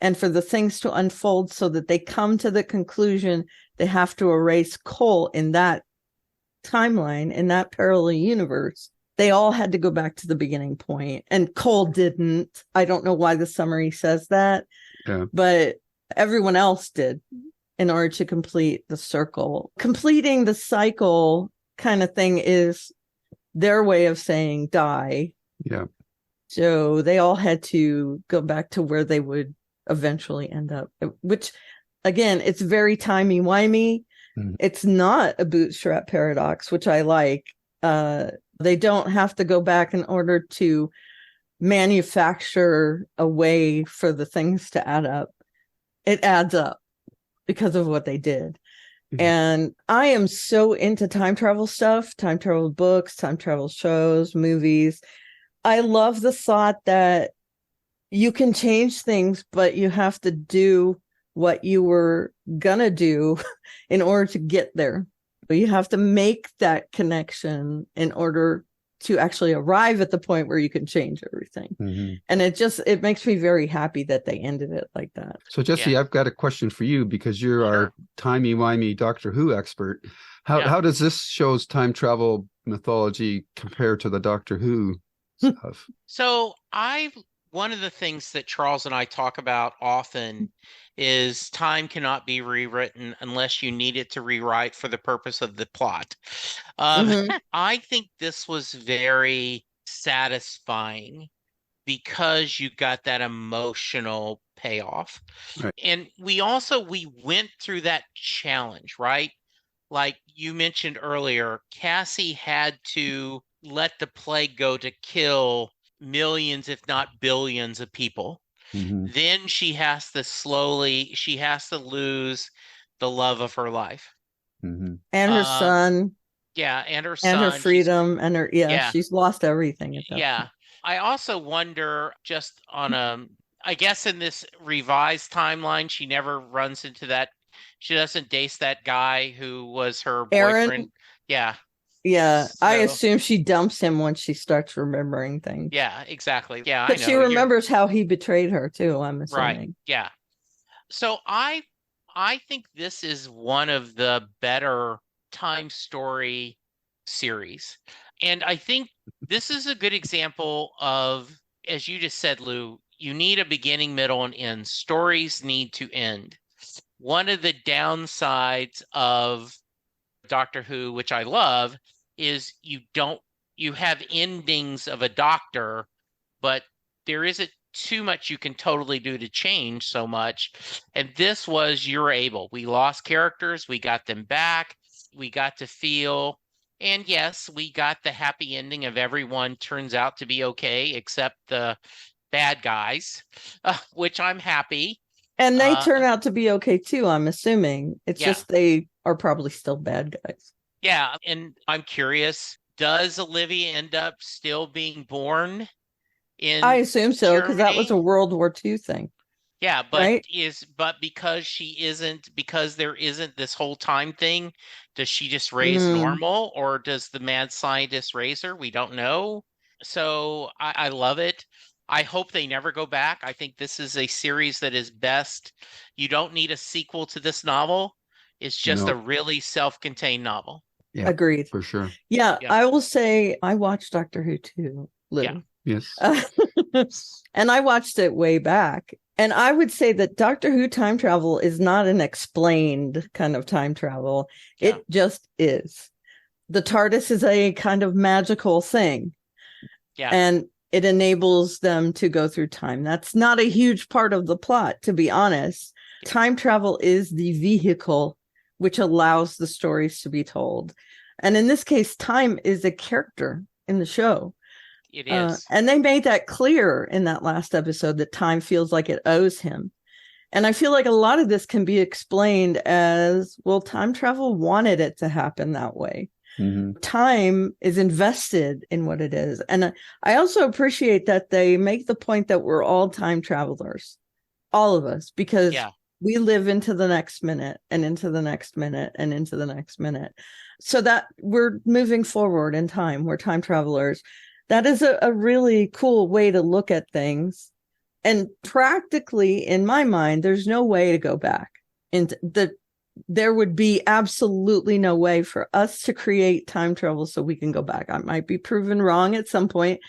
and for the things to unfold so that they come to the conclusion, they have to erase Cole in that timeline, in that parallel universe. They all had to go back to the beginning point, and Cole didn't. I don't know why the summary says that, but everyone else did in order to complete the circle. Completing the cycle kind of thing is their way of saying die. Yeah. So they all had to go back to where they would eventually end up, which, again, it's very timey-wimey. It's not a bootstrap paradox, which I like. They don't have to go back in order to manufacture a way for the things to add up. It adds up because of what they did. And I am so into time travel stuff, time travel books, time travel shows, movies. I love the thought that you can change things, but you have to do what you were gonna do in order to get there. But you have to make that connection in order to actually arrive at the point where you can change everything. Mm-hmm. And it makes me very happy that they ended it like that. So Jesse, I've got a question for you, because you're our timey-wimey Doctor Who expert. How does this show's time travel mythology compare to the Doctor Who stuff? So one of the things that Charles and I talk about often is time cannot be rewritten unless you need it to rewrite for the purpose of the plot. I think this was very satisfying because you got that emotional payoff. Right. And we went through that challenge, right? Like you mentioned earlier, Cassie had to let the plague go to kill millions, if not billions of people. Mm-hmm. Then she has to lose the love of her life. Mm-hmm. And her son. Yeah, and her son. And her freedom, and her, she's lost everything at that point. I also wonder, just on I guess in this revised timeline, she never runs into that, she doesn't date that guy who was her boyfriend. Aaron? Yeah. Yeah, so, I assume she dumps him once she starts remembering things. Yeah, exactly. Yeah, but she remembers how he betrayed her too, I'm assuming. Right. Yeah. So I think this is one of the better time story series. And I think this is a good example of, as you just said, Lou, you need a beginning, middle, and end. Stories need to end. One of the downsides of Doctor Who, which I love, is you have endings of a Doctor, but there isn't too much you can totally do to change so much. And this was, you're able. We lost characters, we got them back, we got to feel, and yes, we got the happy ending of everyone turns out to be okay except the bad guys, which I'm happy. And they turn out to be okay too, I'm assuming. It's just they are probably still bad guys. Yeah, and I'm curious, does Olivia end up still being born in I assume so, because that was a World War II thing. Yeah, but because there isn't this whole time thing, does she just raise normal, or does the mad scientist raise her? We don't know. So I love it. I hope they never go back. I think this is a series that is best. You don't need a sequel to this novel. It's just a really self-contained novel. Yeah, agreed. For sure. Yeah, I will say I watched Doctor Who too, Lou. Yeah. Yes. And I watched it way back. And I would say that Doctor Who time travel is not an explained kind of time travel. Yeah. It just is. The TARDIS is a kind of magical thing. Yeah. And it enables them to go through time. That's not a huge part of the plot, to be honest. Yeah. Time travel is the vehicle which allows the stories to be told. And in this case, time is a character in the show. It is. And they made that clear in that last episode that time feels like it owes him. And I feel like a lot of this can be explained as, well, time travel wanted it to happen that way. Mm-hmm. Time is invested in what it is. And I also appreciate that they make the point that we're all time travelers, all of us, because we live into the next minute and into the next minute and into the next minute. So that we're moving forward in time. We're time travelers. That is a really cool way to look at things. And practically, in my mind, there's no way to go back. There would be absolutely no way for us to create time travel so we can go back. I might be proven wrong at some point,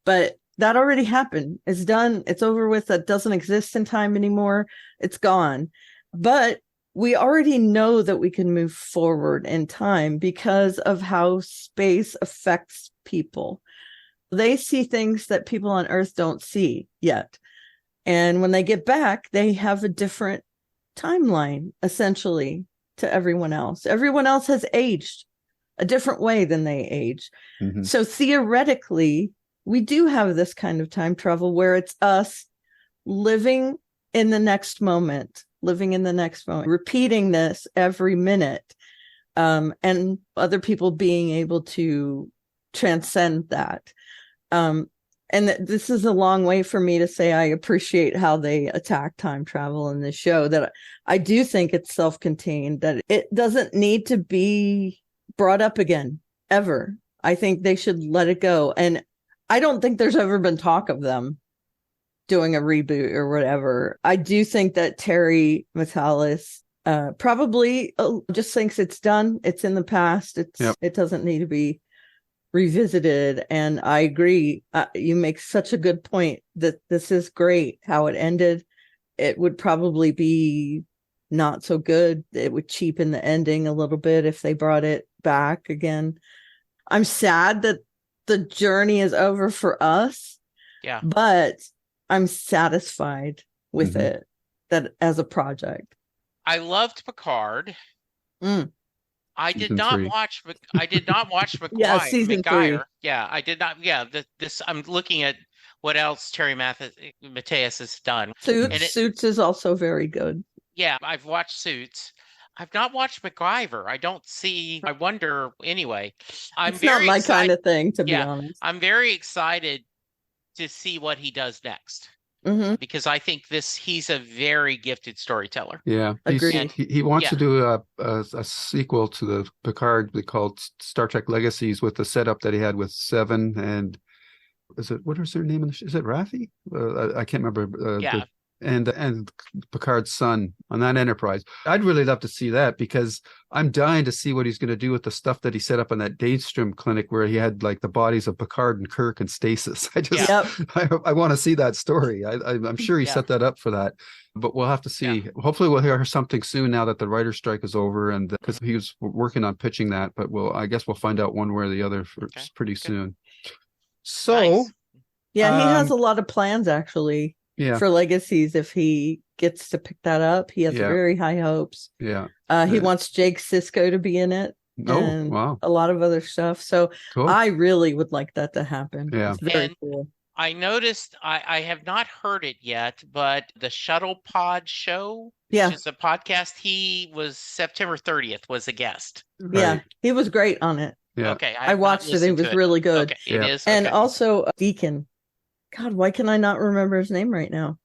but that already happened. It's done. It's over with. That doesn't exist in time anymore. It's gone. But we already know that we can move forward in time because of how space affects people. They see things that people on Earth don't see yet. And when they get back, they have a different timeline, essentially, to everyone else. Everyone else has aged a different way than they age. Mm-hmm. So theoretically, we do have this kind of time travel where it's us living in the next moment, repeating this every minute, and other people being able to transcend that. And this is a long way for me to say I appreciate how they attack time travel in this show, that I do think it's self-contained, that it doesn't need to be brought up again ever. I think they should let it go. And I don't think there's ever been talk of them doing a reboot or whatever. I do think that Terry Matalas probably just thinks it's done. It's in the past. It doesn't need to be revisited. And I agree. You make such a good point that this is great how it ended. It would probably be not so good. It would cheapen the ending a little bit if they brought it back again. I'm sad that the journey is over for us. Yeah. But I'm satisfied with it, that as a project. I loved Picard. I did Season not 3. watch. I did not watch Yeah, season 3. Yeah, I did not. Yeah, this. I'm looking at what else Terry Mateus has done. Suits is also very good. Yeah, I've watched Suits. I've not watched MacGyver. I don't see. I wonder. Anyway, It's not my kind of thing, to be honest. I'm very excited to see what he does next. Because I think he's a very gifted storyteller. Yeah, agreed. He wants to do a sequel to the Picard called Star Trek Legacies, with the setup that he had with Seven and what is their name? Is it Raffi? I can't remember. And Picard's son on that Enterprise. I'd really love to see that, because I'm dying to see what he's going to do with the stuff that he set up on that Daystrom clinic, where he had like the bodies of Picard and Kirk and Stasis. I want to see that story. I'm sure he set that up for that, but we'll have to see. Yeah. Hopefully we'll hear something soon now that the writer's strike is over, and because he was working on pitching that, but I guess we'll find out one way or the other pretty soon. So nice. He has a lot of plans actually. Yeah. For Legacies, if he gets to pick that up, he has very high hopes. Yeah. He wants Jake Sisko to be in it. Oh, wow. A lot of other stuff. So cool. I really would like that to happen. Yeah. It's very cool. I noticed, I have not heard it yet, but the Shuttle Pod Show, which is a podcast, he was September 30th was a guest. Yeah. He was great on it. Yeah. Okay. I watched it. It was really good. Okay. It is. And also Deacon. God, why can I not remember his name right now?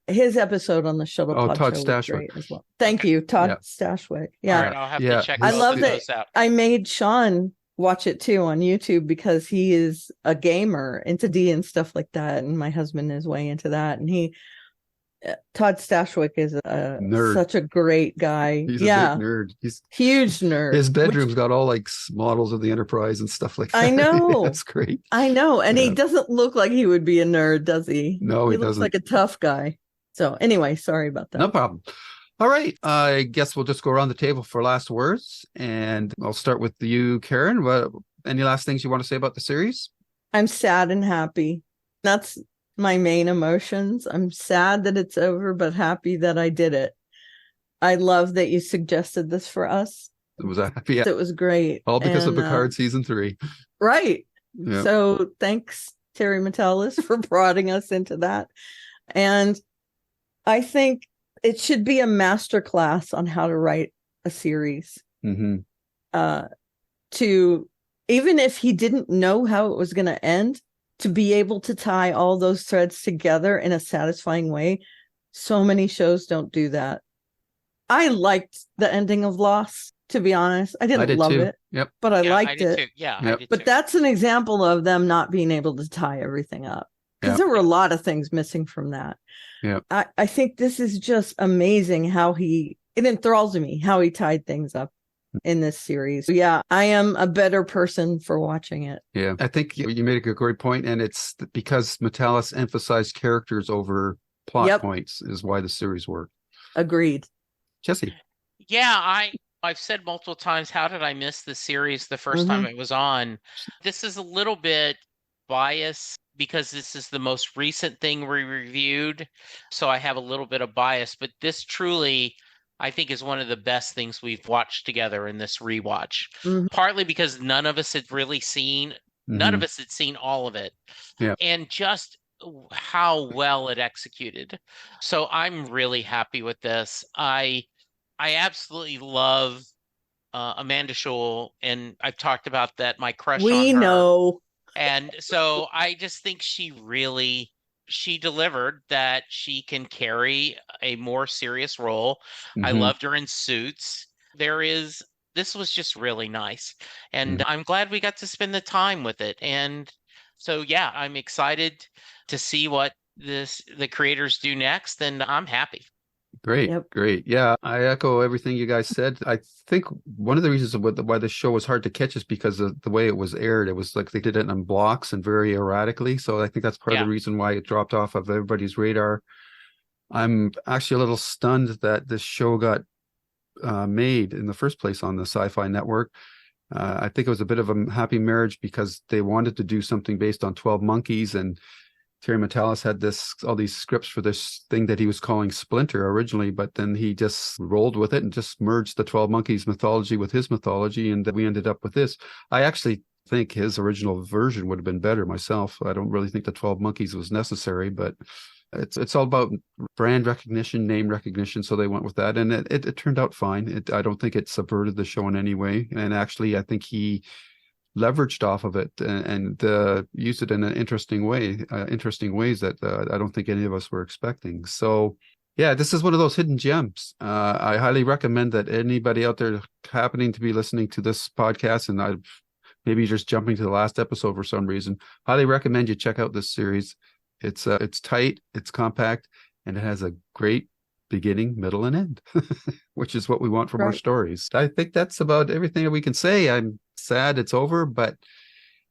His episode on the Shuttle Pod Todd Show Stashwick. was great as well. Thank you, Todd Stashwick. Yeah. All right, I'll have to check I love that. Those out. I made Sean watch it too on YouTube, because he is a gamer into D and stuff like that, and my husband is way into that, and Todd Stashwick is a nerd. Such a great guy. He's a big nerd. He's huge nerd. His bedroom's got all like models of the Enterprise and stuff like that. I know. That's great. I know. And he doesn't look like he would be a nerd, does he? No, he looks doesn't. like a tough guy. So anyway, sorry about that. No problem. All right. I guess we'll just go around the table for last words. And I'll start with you, Karen. Any last things you want to say about the series? I'm sad and happy. That's my main emotions. I'm sad that it's over, but happy that I did it. I love that you suggested this for us. It was happy. It was great. All because of Picard season 3. Right. Yep. So thanks, Terry Matalas, for prodding us into that. And I think it should be a masterclass on how to write a series. To even if he didn't know how it was going to end, to be able to tie all those threads together in a satisfying way. So many shows don't do that. I liked the ending of Lost, to be honest. I did love it. Yep. But I liked it. Too. Yeah. Yep. I did but too. that's an example of them not being able to tie everything up. Because there were a lot of things missing from that. Yeah. I think this is just amazing how it enthralls me how he tied things up in this series. Yeah, I am a better person for watching it. Yeah, I think you made a great point, and it's because Matalas emphasized characters over plot points is why the series worked. Agreed. Jesse. Yeah, I've said multiple times, how did I miss the series the first time it was on? This is a little bit biased because this is the most recent thing we reviewed, so I have a little bit of bias, but this truly, I think, is one of the best things we've watched together in this rewatch. Partly because none of us had really seen, none of us had seen all of it. Yeah. And just how well it executed. So I'm really happy with this. I absolutely love Amanda Scholl, and I've talked about that, my crush on her. We know. And so I just think she delivered that she can carry a more serious role. I loved her in Suits. This was just really nice. And I'm glad we got to spend the time with it. And so, yeah, I'm excited to see what the creators do next, and I'm happy. Great. Yep. Great. Yeah, I echo everything you guys said. I think one of the reasons why the show was hard to catch is because of the way it was aired. It was like they did it in blocks and very erratically. So I think that's part of the reason why it dropped off of everybody's radar. I'm actually a little stunned that this show got made in the first place on the Sci-Fi Network. I think it was a bit of a happy marriage because they wanted to do something based on 12 Monkeys, and Terry Matalas had all these scripts for this thing that he was calling Splinter originally, but then he just rolled with it and just merged the 12 Monkeys mythology with his mythology, and we ended up with this. I actually think his original version would have been better myself. I don't really think the 12 Monkeys was necessary, but it's all about brand recognition, name recognition, so they went with that, and it turned out fine. I don't think it subverted the show in any way, and actually I think he leveraged off of it and used it in an interesting ways that I don't think any of us were expecting. So yeah, this is one of those hidden gems. I highly recommend that anybody out there happening to be listening to this podcast, and maybe just jumping to the last episode for some reason, highly recommend you check out this series. It's tight, it's compact, and it has a great beginning, middle, and end, which is what we want from our stories. I think that's about everything that we can say. I'm sad it's over, but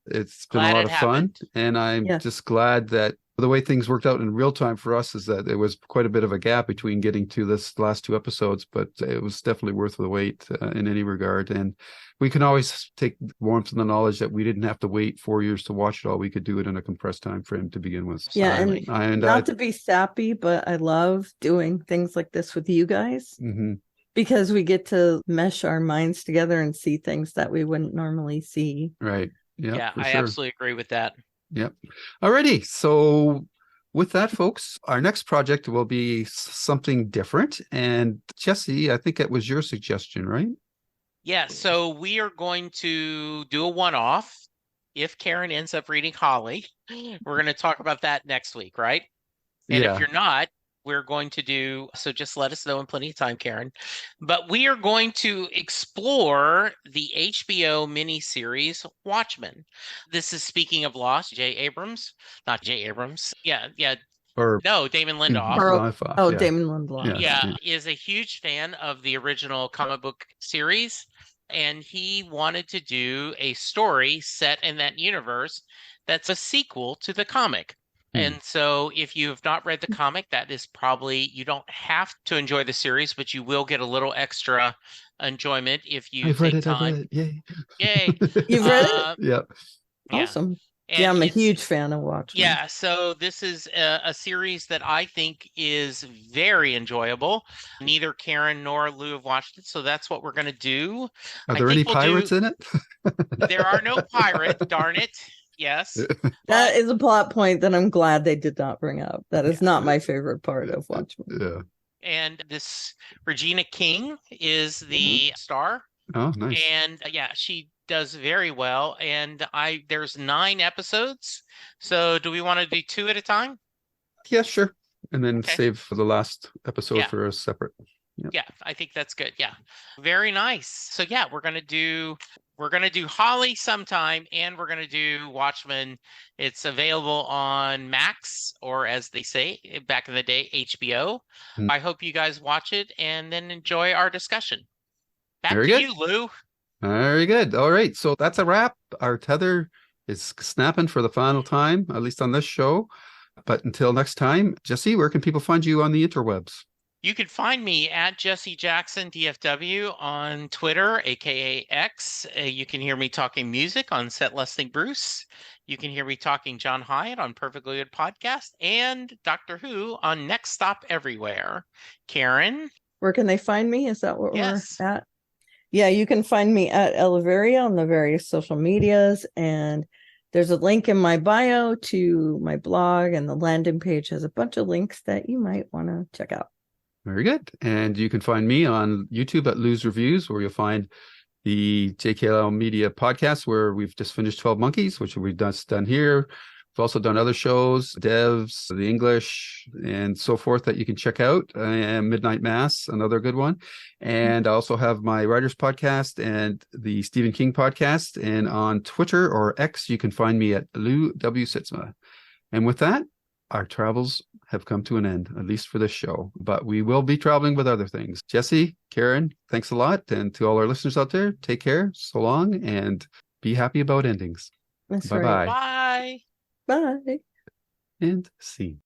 it's been a lot of fun, and I'm just glad that the way things worked out in real time for us is that there was quite a bit of a gap between getting to this last 2 episodes, but it was definitely worth the wait in any regard. And we can always take warmth in the knowledge that we didn't have to wait 4 years to watch it all. We could do it in a compressed time frame to begin with. Yeah, and not to be sappy, but I love doing things like this with you guys because we get to mesh our minds together and see things that we wouldn't normally see. Right. Yeah, I absolutely agree with that. Yep. Alrighty. So with that, folks, our next project will be something different. And Jesse, I think it was your suggestion, right? Yeah. So we are going to do a one-off. If Karen ends up reading Holly, we're going to talk about that next week, right? And if you're not, we're going to do, so just let us know in plenty of time, Karen. But we are going to explore the HBO miniseries Watchmen. This is, speaking of Lost, not J. Abrams. Yeah. No, Damon Lindelof. Damon Lindelof. Yeah, is a huge fan of the original comic book series. And he wanted to do a story set in that universe that's a sequel to the comic. And so if you have not read the comic, that is probably, you don't have to enjoy the series, but you will get a little extra enjoyment if you take time. Yay. You've read it? Yep. Awesome. And I'm a huge fan of Watchmen. Yeah, so this is a series that I think is very enjoyable. Neither Karen nor Lou have watched it, so that's what we're going to do. Are there any pirates in it? There are no pirates, darn it. Yes. That is a plot point that I'm glad they did not bring up. That is not my favorite part of Watchmen. Yeah. And this Regina King is the star. Oh, nice. And she does very well. And there's 9 episodes. So do we want to do 2 at a time? Yeah, sure. And then save for the last episode for a separate. Yeah, I think that's good. Yeah. Very nice. So we're going to do Holly sometime, and we're going to do Watchmen. It's available on Max, or as they say back in the day, HBO. I hope you guys watch it and then enjoy our discussion. Back to you, Lou. Very good. All right. So that's a wrap. Our tether is snapping for the final time, at least on this show. But until next time, Jesse, where can people find you on the interwebs? You can find me at Jesse Jackson DFW on Twitter, aka X. You can hear me talking music on Set Lusting Bruce. You can hear me talking John Hyatt on Perfectly Good Podcast, and Doctor Who on Next Stop Everywhere. Karen, where can they find me? Is that what we're at? Yeah, you can find me at Elevaria on the various social medias, and there's a link in my bio to my blog, and the landing page has a bunch of links that you might want to check out. Very good. And you can find me on YouTube at Lou's Reviews, where you'll find the JKL Media podcast, where we've just finished 12 Monkeys, which we've just done here. We've also done other shows, Devs, The English, and so forth that you can check out. And Midnight Mass, another good one. And I also have my writers podcast and the Stephen King podcast. And on Twitter or X, you can find me at Lou W. Sitzma. And with that, our travels have come to an end, at least for this show. But we will be traveling with other things. Jesse, Karen, thanks a lot. And to all our listeners out there, take care, so long, and be happy about endings. That's Bye-bye. right. Bye. Bye. And scene.